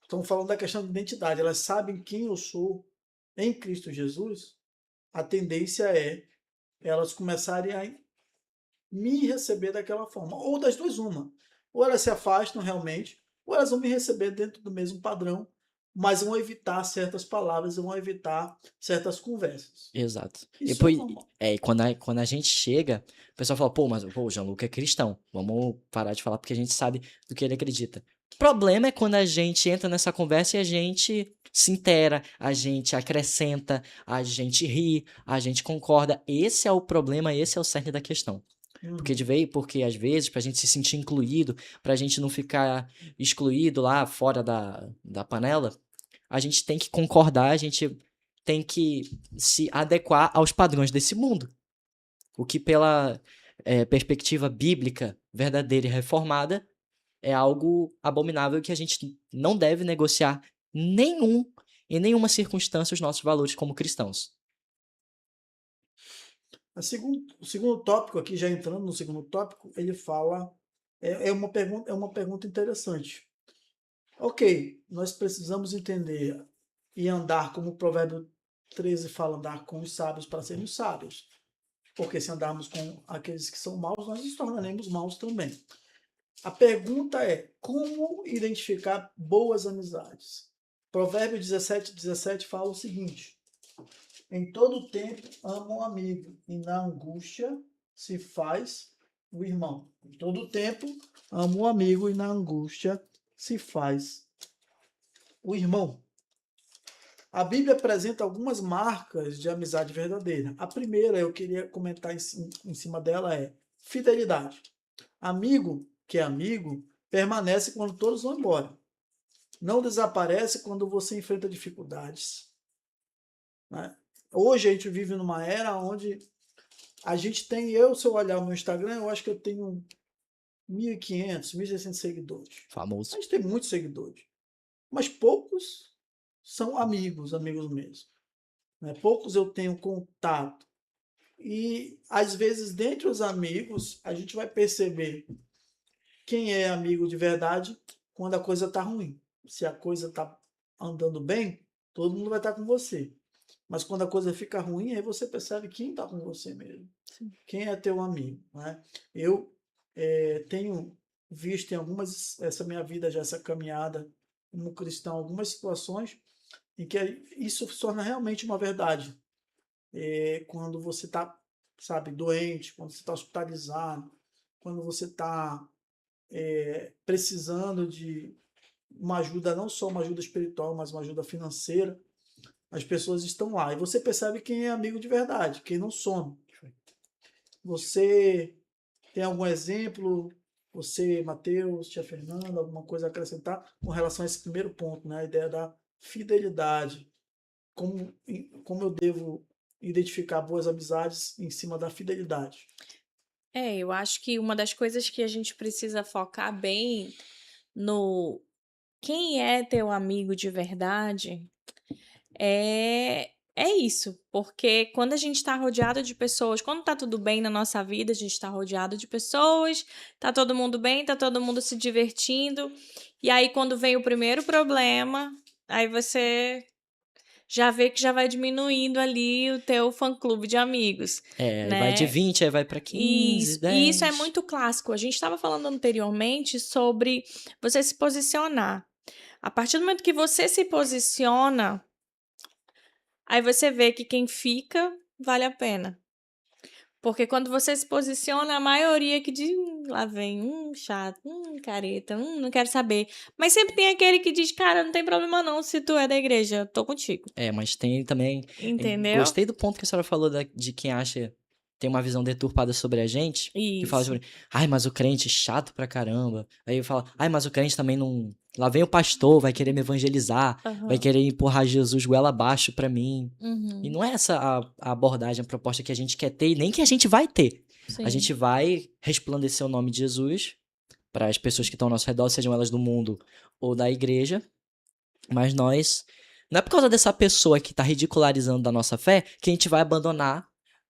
Speaker 7: estão falando da questão de identidade, elas sabem quem eu sou em Cristo Jesus, a tendência é elas começarem a me receber daquela forma. Ou das duas, uma. Ou elas se afastam realmente, ou elas vão me receber dentro do mesmo padrão, mas vão evitar certas palavras, vão evitar certas conversas.
Speaker 10: Exato.
Speaker 7: Isso
Speaker 10: Depois,
Speaker 7: é normal.
Speaker 10: quando a gente chega, o pessoal fala, pô, mas o Jean-Luc é cristão. Vamos parar de falar porque a gente sabe do que ele acredita. O problema é quando a gente entra nessa conversa e a gente se intera, a gente acrescenta, a gente ri, a gente concorda. Esse é o problema, esse é o cerne da questão. Porque às vezes, pra gente se sentir incluído, pra gente não ficar excluído lá fora da panela, a gente tem que concordar, a gente tem que se adequar aos padrões desse mundo. O que pela perspectiva bíblica verdadeira e reformada é algo abominável que a gente não deve negociar em nenhuma circunstância os nossos valores como cristãos.
Speaker 7: O segundo tópico aqui, já entrando no segundo tópico, ele fala, é uma pergunta interessante. Ok, nós precisamos entender e andar como o Provérbio 13 fala, andar com os sábios para sermos sábios. Porque se andarmos com aqueles que são maus, nós nos tornaremos maus também. A pergunta é, como identificar boas amizades? Provérbio 17 fala o seguinte, em todo tempo ama um amigo, e na angústia se faz o irmão. Em todo tempo ama um amigo, e na angústia se faz o irmão. A Bíblia apresenta algumas marcas de amizade verdadeira. A primeira, eu queria comentar em cima dela, é fidelidade. Amigo que é amigo permanece quando todos vão embora. Não desaparece quando você enfrenta dificuldades. Né? Hoje a gente vive numa era onde a gente tem, se eu olhar o meu Instagram, eu acho que eu tenho 1.500, 1.600 seguidores.
Speaker 10: Famoso.
Speaker 7: A gente tem muitos seguidores. Mas poucos são amigos mesmo. Né? Poucos eu tenho contato. E, às vezes, dentre os amigos, a gente vai perceber quem é amigo de verdade quando a coisa está ruim. Se a coisa está andando bem, todo mundo vai estar com você. Mas quando a coisa fica ruim, aí você percebe quem está com você mesmo. Sim. Quem é teu amigo. Né? Eu tenho visto em essa minha vida, já essa caminhada como cristão, algumas situações em que isso se torna realmente uma verdade. Quando você está, doente, quando você está hospitalizado, quando você está precisando de uma ajuda, não só uma ajuda espiritual, mas uma ajuda financeira, as pessoas estão lá. E você percebe quem é amigo de verdade, quem não some. Você tem algum exemplo, você, Matheus, tia Fernanda, alguma coisa a acrescentar com relação a esse primeiro ponto, né? A ideia da fidelidade. Como eu devo identificar boas amizades em cima da fidelidade?
Speaker 8: Eu acho que uma das coisas que a gente precisa focar bem no quem é teu amigo de verdade é isso, porque quando a gente está rodeado de pessoas, quando tá tudo bem na nossa vida, a gente está rodeado de pessoas, tá todo mundo bem, tá todo mundo se divertindo, e aí quando vem o primeiro problema, aí você já vê que já vai diminuindo ali o teu fã-clube de amigos,
Speaker 10: Aí vai de
Speaker 8: né?
Speaker 10: 20, aí vai pra 15,
Speaker 8: Isso, e isso é
Speaker 10: 10.
Speaker 8: muito clássico. A gente estava falando anteriormente sobre você se posicionar. A partir do momento que você se posiciona, aí você vê que quem fica vale a pena. Porque quando você se posiciona, a maioria que diz, lá vem, chato, careta, não quero saber. Mas sempre tem aquele que diz, cara, não tem problema não se tu é da igreja, eu tô contigo.
Speaker 10: Mas tem também.
Speaker 8: Entendeu?
Speaker 10: Gostei do ponto que a senhora falou de quem acha. Tem uma visão deturpada sobre a gente. Que fala
Speaker 8: Isso.
Speaker 10: sobre. Ai, mas o crente chato pra caramba. Aí fala, ai, mas o crente também não. Lá vem o pastor, vai querer me evangelizar.
Speaker 8: Aham.
Speaker 10: Vai querer empurrar Jesus goela abaixo pra mim.
Speaker 8: Uhum.
Speaker 10: E não é essa a abordagem, a proposta que a gente quer ter e nem que a gente vai ter.
Speaker 8: Sim.
Speaker 10: A gente vai resplandecer o nome de Jesus para as pessoas que estão ao nosso redor, sejam elas do mundo ou da igreja. Mas nós. Não é por causa dessa pessoa que está ridicularizando da nossa fé que a gente vai abandonar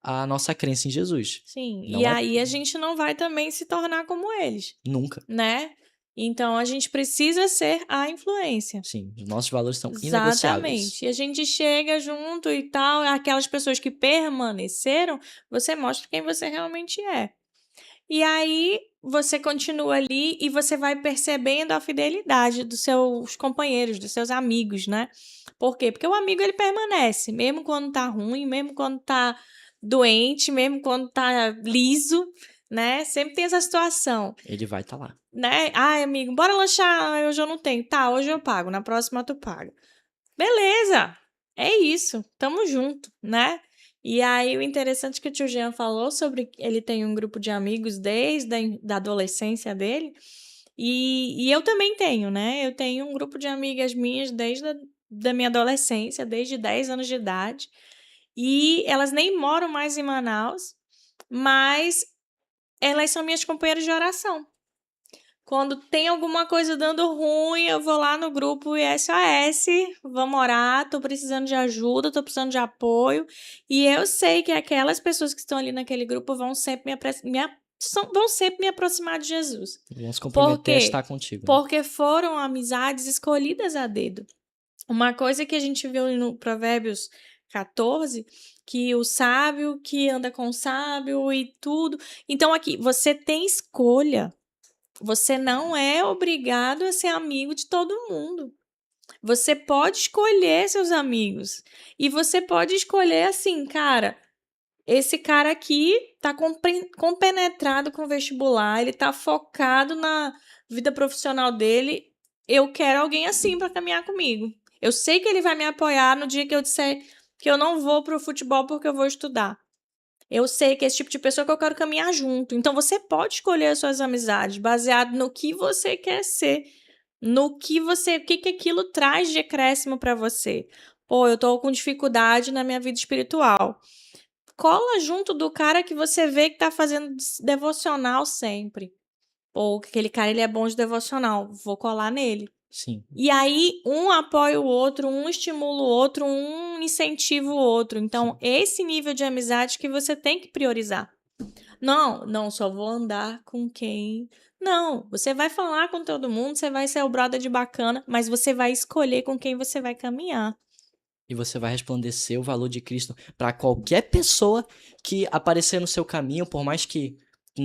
Speaker 10: a nossa crença em Jesus.
Speaker 8: Sim,
Speaker 10: Não
Speaker 8: e
Speaker 10: é-
Speaker 8: aí a gente não vai também se tornar como eles,
Speaker 10: Nunca.
Speaker 8: né? Então a gente precisa ser a influência.
Speaker 10: Sim, os nossos valores são inegociáveis.
Speaker 8: Exatamente. E a gente chega junto e tal, aquelas pessoas que permaneceram, você mostra quem você realmente é. E aí você continua ali e você vai percebendo a fidelidade dos seus companheiros, dos seus amigos, né? Por quê? Porque o amigo ele permanece, mesmo quando tá ruim, mesmo quando tá doente, mesmo quando tá liso, né? Sempre tem essa situação,
Speaker 10: Ele vai estar lá.
Speaker 8: né? Ai, amigo, bora lanchar. Ai, hoje eu não tenho. Tá, hoje eu pago. Na próxima tu paga. Beleza. É isso. Tamo junto, né? E aí o interessante que o tio Jean falou sobre ele tem um grupo de amigos desde da adolescência dele. E eu também tenho, né? Eu tenho um grupo de amigas minhas desde da minha adolescência, desde 10 anos de idade. E elas nem moram mais em Manaus, mas elas são minhas companheiras de oração. Quando tem alguma coisa dando ruim, eu vou lá no grupo SOS, vamos orar, tô precisando de ajuda, tô precisando de apoio. E eu sei que aquelas pessoas que estão ali naquele grupo vão sempre vão sempre me aproximar de Jesus.
Speaker 10: Vamos se
Speaker 8: Por
Speaker 10: comprometer a
Speaker 8: quê?
Speaker 10: estar contigo. Né?
Speaker 8: Porque foram amizades escolhidas a dedo. Uma coisa que a gente viu no Provérbios 14, que o sábio que anda com o sábio e tudo. Então aqui, você tem escolha. Você não é obrigado a ser amigo de todo mundo. Você pode escolher seus amigos. E você pode escolher assim, cara, esse cara aqui tá compenetrado com o vestibular, ele tá focado na vida profissional dele. Eu quero alguém assim para caminhar comigo. Eu sei que ele vai me apoiar no dia que eu disser que eu não vou pro futebol porque eu vou estudar. Eu sei que é esse tipo de pessoa que eu quero caminhar junto. Então, você pode escolher as suas amizades baseado no que você quer ser, no que o que aquilo traz de acréscimo para você. Pô, eu tô com dificuldade na minha vida espiritual. Cola junto do cara que você vê que tá fazendo devocional sempre. Pô, aquele cara ele é bom de devocional, vou colar nele.
Speaker 10: Sim.
Speaker 8: E aí, um apoia o outro, um estimula o outro, um incentiva o outro. Então, esse nível de amizade que você tem que priorizar. Não só vou andar com quem... Não, você vai falar com todo mundo, você vai ser o brother de bacana, mas você vai escolher com quem você vai caminhar.
Speaker 10: E você vai resplandecer o valor de Cristo para qualquer pessoa que aparecer no seu caminho, por mais que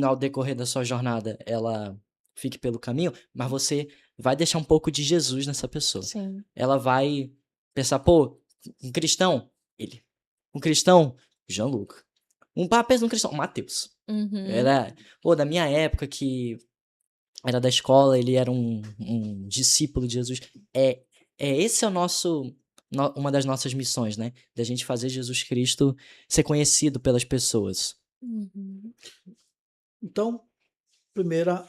Speaker 10: ao decorrer da sua jornada ela fique pelo caminho, mas você vai deixar um pouco de Jesus nessa pessoa.
Speaker 8: Sim.
Speaker 10: Ela vai pensar, pô, um cristão, ele. Um cristão, Jean-Luc. Pensa num cristão, Mateus.
Speaker 8: Uhum.
Speaker 10: Era, pô, da minha época que era da escola, ele era um discípulo de Jesus. Esse é o nosso... uma das nossas missões, né? Da gente fazer Jesus Cristo ser conhecido pelas pessoas.
Speaker 8: Uhum.
Speaker 7: Então, primeira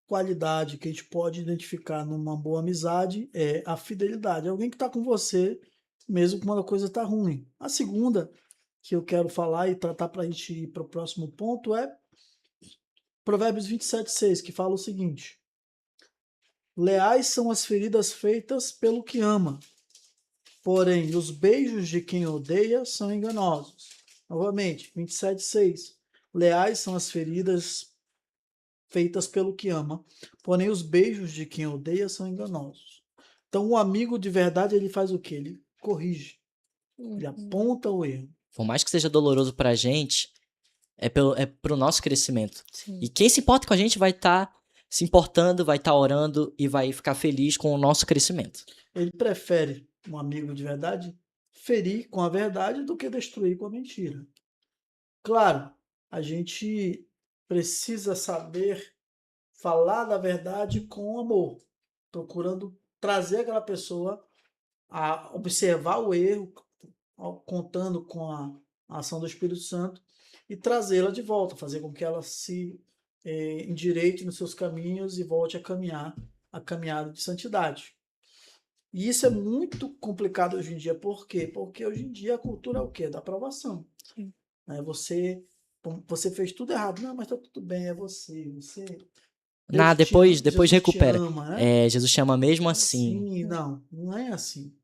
Speaker 7: qualidade que a gente pode identificar numa boa amizade é a fidelidade. É alguém que está com você mesmo quando a coisa está ruim. A segunda que eu quero falar e tratar para a gente ir para o próximo ponto é Provérbios 27:6, que fala o seguinte: leais são as feridas feitas pelo que ama, porém os beijos de quem odeia são enganosos. Novamente, 27:6. Leais são as feridas feitas pelo que ama, porém os beijos de quem odeia são enganosos. Então, um amigo de verdade, ele faz o quê? Ele corrige. Ele aponta o erro.
Speaker 10: Por mais que seja doloroso pra gente, é pro nosso crescimento.
Speaker 8: Sim.
Speaker 10: E quem se importa com a gente vai estar se importando, vai estar orando e vai ficar feliz com o nosso crescimento.
Speaker 7: Ele prefere um amigo de verdade ferir com a verdade do que destruir com a mentira. Claro, a gente precisa saber falar da verdade com amor, procurando trazer aquela pessoa a observar o erro, contando com a ação do Espírito Santo e trazê-la de volta, fazer com que ela se endireite nos seus caminhos e volte a caminhar a caminhada de santidade. E isso é muito complicado hoje em dia. Por quê? Porque hoje em dia a cultura é o quê? Da aprovação.
Speaker 8: Sim.
Speaker 7: Você fez tudo errado. Não, mas tá tudo bem, é você.
Speaker 10: Depois recupera.
Speaker 7: Ama, né?
Speaker 10: Jesus te ama mesmo assim.
Speaker 7: Sim, não é assim.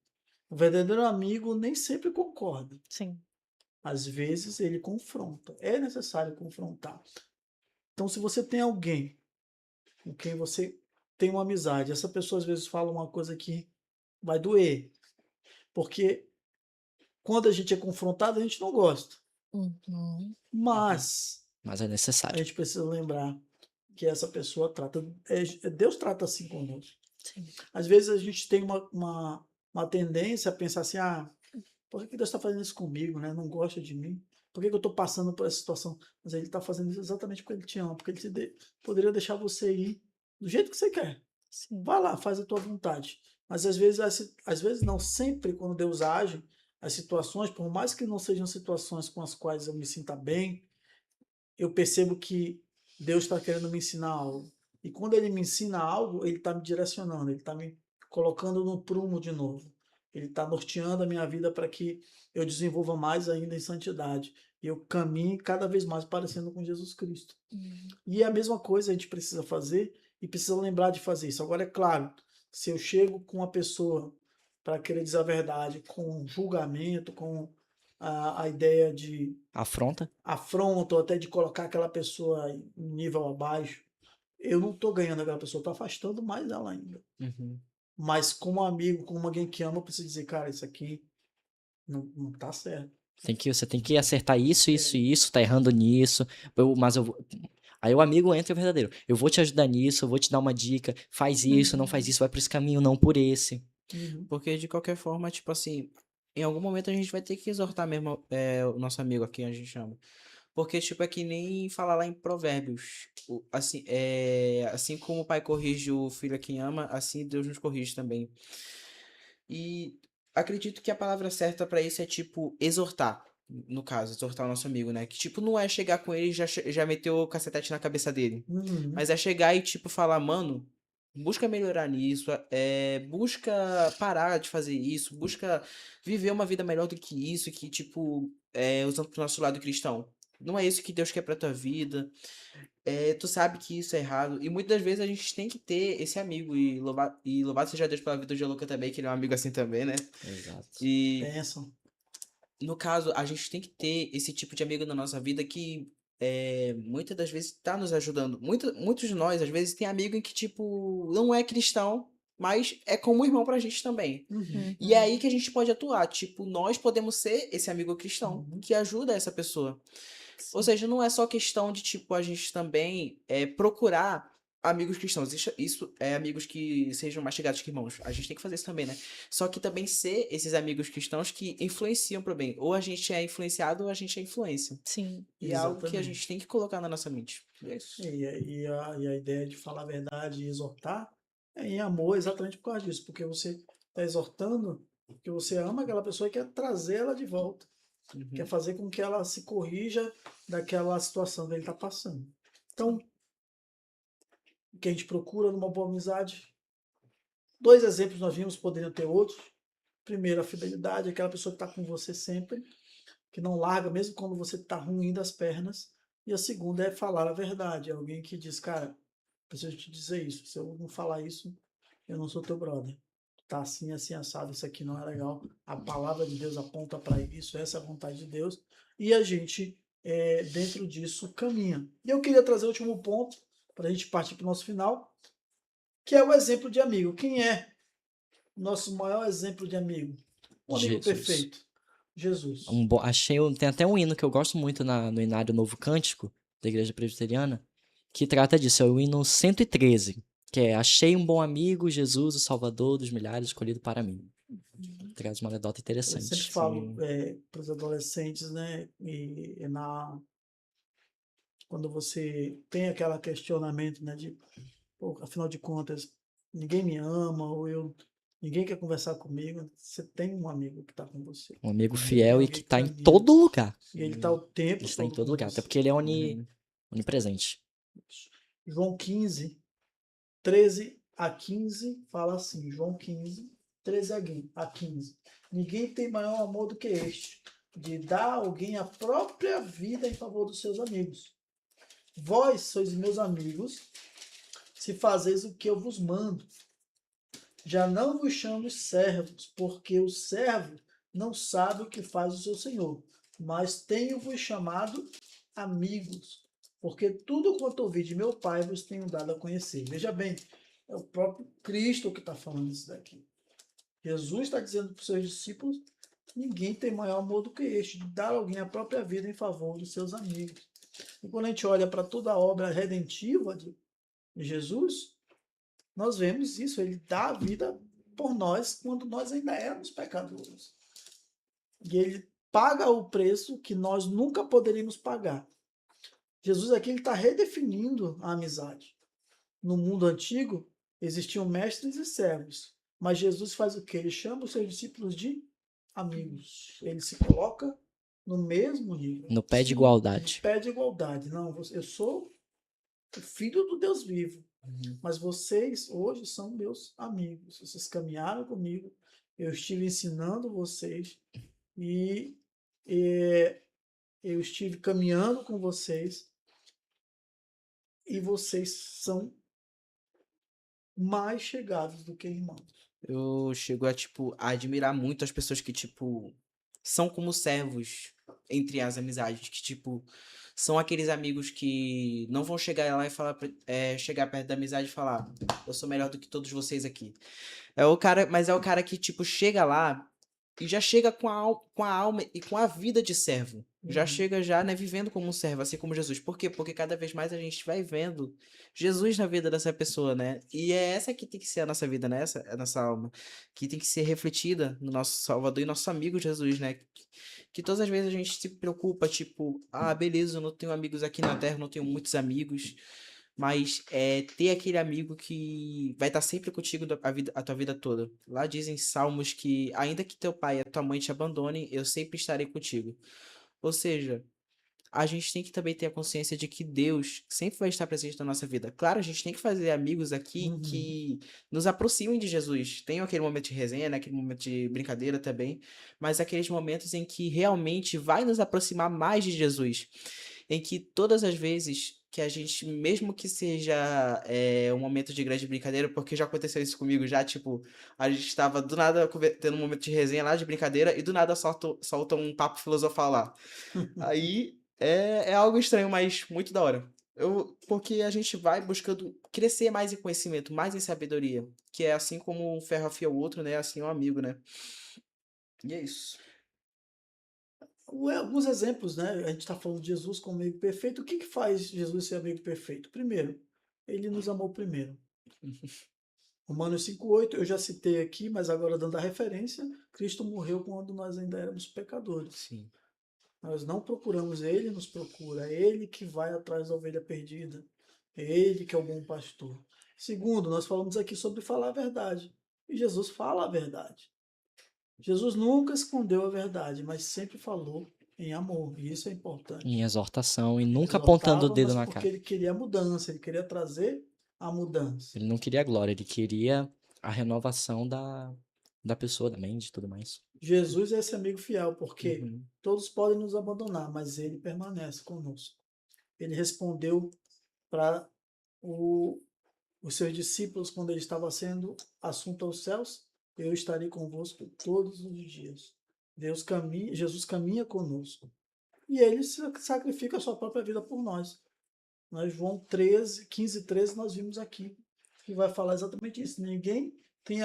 Speaker 7: O verdadeiro amigo nem sempre concorda.
Speaker 8: Sim.
Speaker 7: Às vezes ele confronta. É necessário confrontar. Então, se você tem alguém com quem você tem uma amizade, essa pessoa às vezes fala uma coisa que vai doer. Porque quando a gente é confrontado, a gente não gosta. Mas
Speaker 10: é necessário.
Speaker 7: A gente precisa lembrar que essa pessoa trata. Deus trata assim conosco.
Speaker 8: Sim.
Speaker 7: Às vezes a gente tem uma tendência a pensar assim: por que Deus está fazendo isso comigo? Né? Não gosta de mim? Por que eu estou passando por essa situação? Mas ele está fazendo isso exatamente porque ele te ama, porque ele poderia deixar você ir do jeito que você quer.
Speaker 8: Sim.
Speaker 7: Vai lá, faz a tua vontade. Mas às vezes não, sempre quando Deus age, as situações, por mais que não sejam situações com as quais eu me sinta bem, eu percebo que Deus está querendo me ensinar algo. E quando ele me ensina algo, ele está me direcionando, ele está me colocando no prumo de novo. Ele está norteando a minha vida para que eu desenvolva mais ainda em santidade. E eu caminhe cada vez mais parecendo com Jesus Cristo. E a mesma coisa a gente precisa fazer e precisa lembrar de fazer isso. Agora, é claro, se eu chego com uma pessoa para querer dizer a verdade, com julgamento, com a ideia de afronta, ou até de colocar aquela pessoa em nível abaixo, eu não estou ganhando aquela pessoa, estou afastando mais ela ainda. Mas como amigo, como alguém que ama, eu preciso dizer, cara, isso aqui não tá certo.
Speaker 10: Você tem que acertar isso, tá errando nisso. Aí o amigo entra o verdadeiro. Eu vou te ajudar nisso, eu vou te dar uma dica. Faz isso, não faz isso, vai por esse caminho, não por esse.
Speaker 9: Porque de qualquer forma, tipo assim, em algum momento a gente vai ter que exortar mesmo o nosso amigo aqui, a gente chama. Porque, tipo, é que nem falar lá em Provérbios. Assim como o pai corrige o filho a quem ama, assim Deus nos corrige também. E acredito que a palavra certa pra isso é, tipo, exortar. No caso, exortar o nosso amigo, né? Que, tipo, não é chegar com ele e já meter o cacetete na cabeça dele. Mas é chegar e, tipo, falar, mano, busca melhorar nisso, busca parar de fazer isso, busca viver uma vida melhor do que isso, que, tipo, usando pro nosso lado cristão. Não é isso que Deus quer pra tua vida. Tu sabe que isso é errado. E muitas vezes a gente tem que ter esse amigo. E louvado seja Deus pela vida de Luca também, que ele é um amigo assim também, né?
Speaker 10: Exato.
Speaker 9: E
Speaker 7: Pensam.
Speaker 9: no caso, a gente tem que ter esse tipo de amigo na nossa vida que muitas das vezes tá nos ajudando. Muitos de nós, às vezes, tem amigo em que, tipo, não é cristão, mas é como irmão pra gente também. E é aí que a gente pode atuar. Tipo, nós podemos ser esse amigo cristão que ajuda essa pessoa. Ou seja, não é só questão de, tipo, a gente também procurar amigos cristãos. Isso é amigos que sejam mais chegados que irmãos. A gente tem que fazer isso também, né? Só que também ser esses amigos cristãos que influenciam pro bem. Ou a gente é influenciado ou a gente é influência.
Speaker 8: Sim.
Speaker 9: E é algo que a gente tem que colocar na nossa mente. É isso.
Speaker 7: E a ideia de falar a verdade e exortar é em amor exatamente por causa disso. Porque você está exortando porque você ama aquela pessoa e quer trazer ela de volta. Quer fazer com que ela se corrija daquela situação que ele está passando. Então, o que a gente procura numa boa amizade? 2 exemplos nós vimos, poderiam ter outros. Primeiro, a fidelidade, aquela pessoa que está com você sempre, que não larga, mesmo quando você está ruim das pernas. E a segunda é falar a verdade. É alguém que diz, cara, preciso te dizer isso. Se eu não falar isso, eu não sou teu brother. Tá assim, assim, assado, isso aqui não é legal. A palavra de Deus aponta para isso, essa é a vontade de Deus. E a gente, dentro disso, caminha. E eu queria trazer o último ponto, para a gente partir para o nosso final, que é o exemplo de amigo. Quem é o nosso maior exemplo de amigo? Um amigo perfeito. Jesus.
Speaker 10: Tem até um hino que eu gosto muito no Inário Novo Cântico, da Igreja Presbiteriana, que trata disso. É o hino 113, que é Achei um bom amigo, Jesus, o Salvador dos milhares, escolhido para mim. Traz uma anedota
Speaker 7: Eu
Speaker 10: interessante.
Speaker 7: sempre falo para os adolescentes, né? Quando você tem aquele questionamento, né? De, pô, afinal de contas, ninguém me ama, ninguém quer conversar comigo. Você tem um amigo que está com você.
Speaker 10: Um amigo
Speaker 7: Tem
Speaker 10: fiel e
Speaker 7: alguém
Speaker 10: que
Speaker 7: que
Speaker 10: está em
Speaker 7: caminha.
Speaker 10: todo lugar.
Speaker 7: E ele está o tempo
Speaker 10: Ele está em
Speaker 7: todo
Speaker 10: todo
Speaker 7: com
Speaker 10: lugar, até
Speaker 7: você.
Speaker 10: porque ele é onipresente.
Speaker 7: João 15, 13 a 15, fala assim, João 15, 13 a 15. Ninguém tem maior amor do que este, de dar a alguém a própria vida em favor dos seus amigos. Vós sois meus amigos, se fazeis o que eu vos mando. Já não vos chamo servos, porque o servo não sabe o que faz o seu senhor, mas tenho-vos chamado amigos, porque tudo quanto ouvi de meu Pai vos tenho dado a conhecer. Veja bem, é o próprio Cristo que está falando isso daqui. Jesus está dizendo para os seus discípulos, ninguém tem maior amor do que este, de dar a alguém a própria vida em favor dos seus amigos. E quando a gente olha para toda a obra redentiva de Jesus, nós vemos isso, ele dá a vida por nós quando nós ainda éramos pecadores. E ele paga o preço que nós nunca poderíamos pagar. Jesus aqui está redefinindo a amizade. No mundo antigo, existiam mestres e servos. Mas Jesus faz o quê? Ele chama os seus discípulos de amigos. Ele se coloca no mesmo nível.
Speaker 10: No pé de igualdade.
Speaker 7: No pé de igualdade. Não, eu sou o filho do Deus vivo. Mas vocês hoje são meus amigos. Vocês caminharam comigo. Eu estive ensinando vocês. E eu estive caminhando com vocês. E vocês são mais chegados do que irmãos.
Speaker 9: Eu chego a admirar muito as pessoas que, são como servos entre as amizades, que, são aqueles amigos que não vão chegar lá e falar, chegar perto da amizade e falar, eu sou melhor do que todos vocês aqui. Mas é o cara que, chega lá e já chega com a alma e com a vida de servo. Já chega né, vivendo como um servo, assim como Jesus. Por quê? Porque cada vez mais a gente vai vendo Jesus na vida dessa pessoa, né? E é essa que tem que ser a nossa vida, né? A nossa alma. Que tem que ser refletida no nosso Salvador e nosso amigo Jesus, né? Que todas as vezes a gente se preocupa, beleza, eu não tenho amigos aqui na Terra, não tenho muitos amigos. Mas ter aquele amigo que vai estar sempre contigo a tua vida toda. Lá dizem Salmos que ainda que teu pai e a tua mãe te abandonem, eu sempre estarei contigo. Ou seja, a gente tem que também ter a consciência de que Deus sempre vai estar presente na nossa vida. Claro, a gente tem que fazer amigos aqui que nos aproximem de Jesus. Tem aquele momento de resenha, né? Aquele momento de brincadeira também, mas aqueles momentos em que realmente vai nos aproximar mais de Jesus. Em que todas as vezes que a gente, mesmo que seja um momento de grande brincadeira, porque já aconteceu isso comigo já, a gente estava do nada tendo um momento de resenha lá, de brincadeira, e do nada solta um papo filosofal lá. Aí é algo estranho, mas muito da hora. Porque a gente vai buscando crescer mais em conhecimento, mais em sabedoria, que é assim como um ferro afia o outro, né? Assim é um amigo, né? E é isso.
Speaker 7: Alguns exemplos, né? A gente está falando de Jesus como amigo perfeito. O que faz Jesus ser amigo perfeito? Primeiro, ele nos amou primeiro. Romanos 5,8, eu já citei aqui, mas agora dando a referência, Cristo morreu quando nós ainda éramos pecadores.
Speaker 9: Sim.
Speaker 7: Nós não procuramos ele, nos procura. É ele que vai atrás da ovelha perdida. É ele que é o bom pastor. Segundo, nós falamos aqui sobre falar a verdade. E Jesus fala a verdade. Jesus nunca escondeu a verdade, mas sempre falou em amor. E isso é importante.
Speaker 10: Em exortação e nunca apontando o dedo na cara.
Speaker 7: Porque ele queria a mudança, ele queria trazer a mudança.
Speaker 10: Ele não queria a glória, ele queria a renovação da pessoa, da mente e tudo mais.
Speaker 7: Jesus é esse amigo fiel, porque todos podem nos abandonar, mas ele permanece conosco. Ele respondeu para os seus discípulos quando ele estava sendo assunto aos céus: eu estarei convosco todos os dias. Jesus caminha conosco. E ele sacrifica a sua própria vida por nós. João 15, 13, nós vimos aqui, que vai falar exatamente isso. Ninguém tem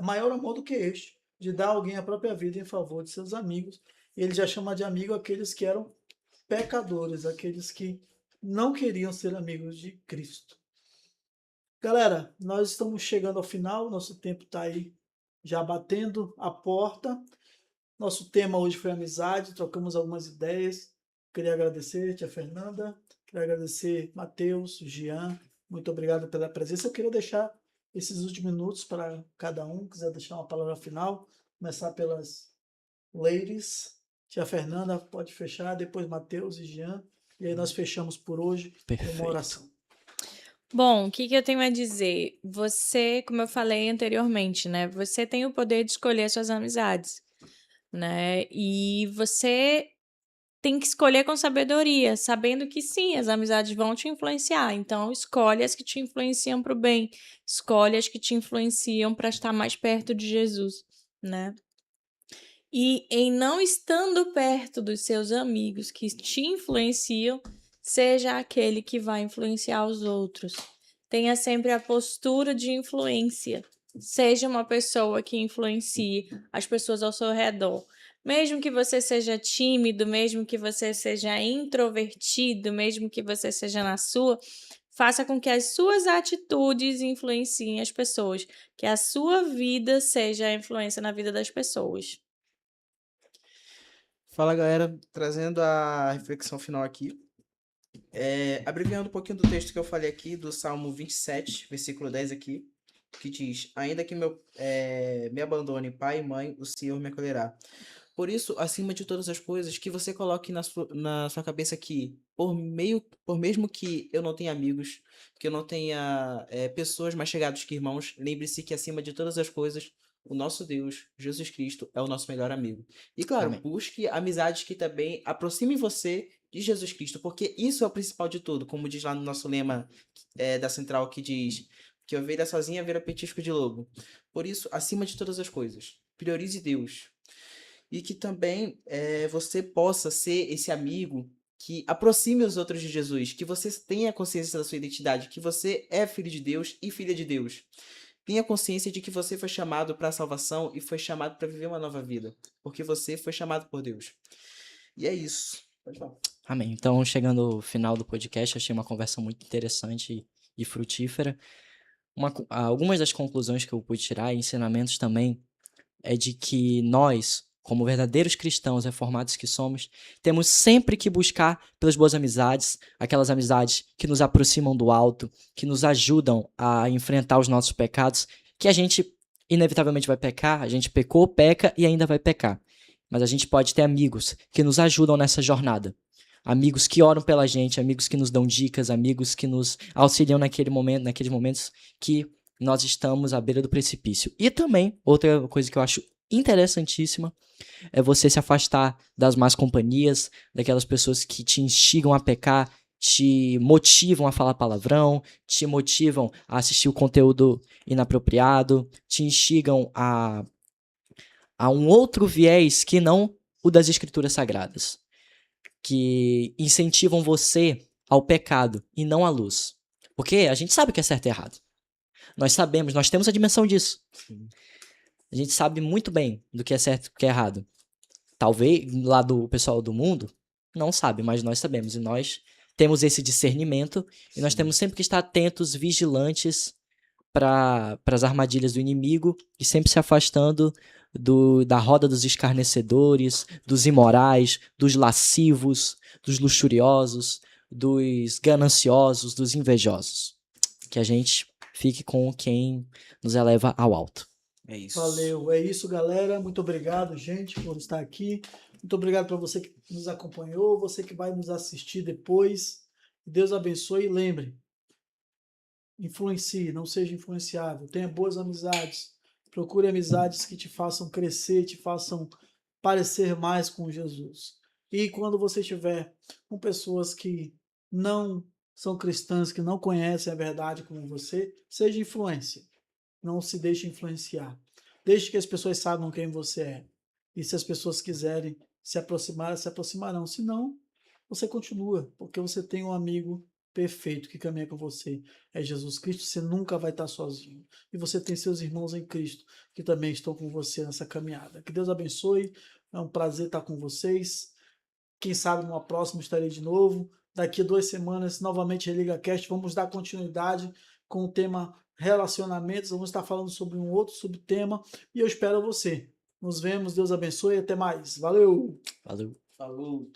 Speaker 7: maior amor do que este, de dar alguém a própria vida em favor de seus amigos. Ele já chama de amigo aqueles que eram pecadores, aqueles que não queriam ser amigos de Cristo. Galera, nós estamos chegando ao final, nosso tempo está aí já batendo a porta. Nosso tema hoje foi amizade, trocamos algumas ideias. Queria agradecer, tia Fernanda, queria agradecer Matheus, Jean, muito obrigado pela presença. Eu queria deixar esses últimos minutos para cada um, quiser deixar uma palavra final, começar pelas ladies. Tia Fernanda pode fechar, depois Matheus e Jean, e aí nós fechamos por hoje com uma oração.
Speaker 8: Bom, o que eu tenho a dizer? Você, como eu falei anteriormente, né? Você tem o poder de escolher suas amizades, né? E você tem que escolher com sabedoria, sabendo que sim, as amizades vão te influenciar. Então, escolhe as que te influenciam para o bem, escolhe as que te influenciam para estar mais perto de Jesus, né? E em não estando perto dos seus amigos que te influenciam, seja aquele que vai influenciar os outros. Tenha sempre a postura de influência. Seja uma pessoa que influencie as pessoas ao seu redor. Mesmo que você seja tímido, mesmo que você seja introvertido, mesmo que você seja na sua, faça com que as suas atitudes influenciem as pessoas. Que a sua vida seja a influência na vida das pessoas.
Speaker 9: Fala, galera, trazendo a reflexão final aqui. Abreviando um pouquinho do texto que eu falei aqui, do Salmo 27, versículo 10 aqui, que diz: ainda que me abandone pai e mãe, o Senhor me acolherá. Por isso, acima de todas as coisas, que você coloque na sua cabeça que, por mesmo que eu não tenha amigos, que eu não tenha pessoas mais chegadas que irmãos, lembre-se que acima de todas as coisas, o nosso Deus, Jesus Cristo, é o nosso melhor amigo. E claro,
Speaker 10: Amém.
Speaker 9: busque amizades que também aproximem você de Jesus Cristo, porque isso é o principal de tudo, como diz lá no nosso lema da Central, que diz que ovelha sozinha vira petisco de lobo. Por isso, acima de todas as coisas, priorize Deus. E que também você possa ser esse amigo que aproxime os outros de Jesus, que você tenha consciência da sua identidade, que você é filho de Deus e filha de Deus. Tenha consciência de que você foi chamado para a salvação e foi chamado para viver uma nova vida, porque você foi chamado por Deus. E é isso. Pode falar.
Speaker 10: Amém. Então, chegando ao final do podcast, achei uma conversa muito interessante e frutífera. Algumas das conclusões que eu pude tirar, e ensinamentos também, é de que nós, como verdadeiros cristãos reformados que somos, temos sempre que buscar pelas boas amizades, aquelas amizades que nos aproximam do alto, que nos ajudam a enfrentar os nossos pecados, que a gente inevitavelmente vai pecar, a gente pecou, peca e ainda vai pecar. Mas a gente pode ter amigos que nos ajudam nessa jornada. Amigos que oram pela gente, amigos que nos dão dicas, amigos que nos auxiliam naqueles momentos que nós estamos à beira do precipício. E também, outra coisa que eu acho interessantíssima, é você se afastar das más companhias, daquelas pessoas que te instigam a pecar, te motivam a falar palavrão, te motivam a assistir o conteúdo inapropriado, te instigam a um outro viés que não o das escrituras sagradas, que incentivam você ao pecado e não à luz. Porque a gente sabe o que é certo e errado. Nós sabemos, nós temos a dimensão disso.
Speaker 9: Sim.
Speaker 10: A gente sabe muito bem do que é certo e o que é errado. Talvez lá do pessoal do mundo não sabe, mas nós sabemos. E nós temos esse discernimento. E nós temos sempre que estar atentos, vigilantes para as armadilhas do inimigo e sempre se afastando da roda dos escarnecedores, dos imorais, dos lascivos, dos luxuriosos, dos gananciosos, dos invejosos. Que a gente fique com quem nos eleva ao alto.
Speaker 9: É isso.
Speaker 7: Valeu, é isso, galera. Muito obrigado, gente, por estar aqui. Muito obrigado para você que nos acompanhou, você que vai nos assistir depois. Deus abençoe e lembre, influencie, não seja influenciável. Tenha boas amizades. Procure amizades que te façam crescer, te façam parecer mais com Jesus. E quando você estiver com pessoas que não são cristãs, que não conhecem a verdade como você, seja influência. Não se deixe influenciar. Deixe que as pessoas saibam quem você é. E se as pessoas quiserem se aproximar, se aproximarão. Se não, você continua, porque você tem um amigo perfeito que caminha com você é Jesus Cristo, você nunca vai estar sozinho. E você tem seus irmãos em Cristo que também estão com você nessa caminhada. Que Deus abençoe, é um prazer estar com vocês. Quem sabe numa próxima estarei de novo. Daqui a 2 semanas, novamente Religa Cast, vamos dar continuidade com o tema relacionamentos, vamos estar falando sobre um outro subtema e eu espero você. Nos vemos, Deus abençoe e até mais. Valeu!
Speaker 10: Valeu.
Speaker 7: Falou!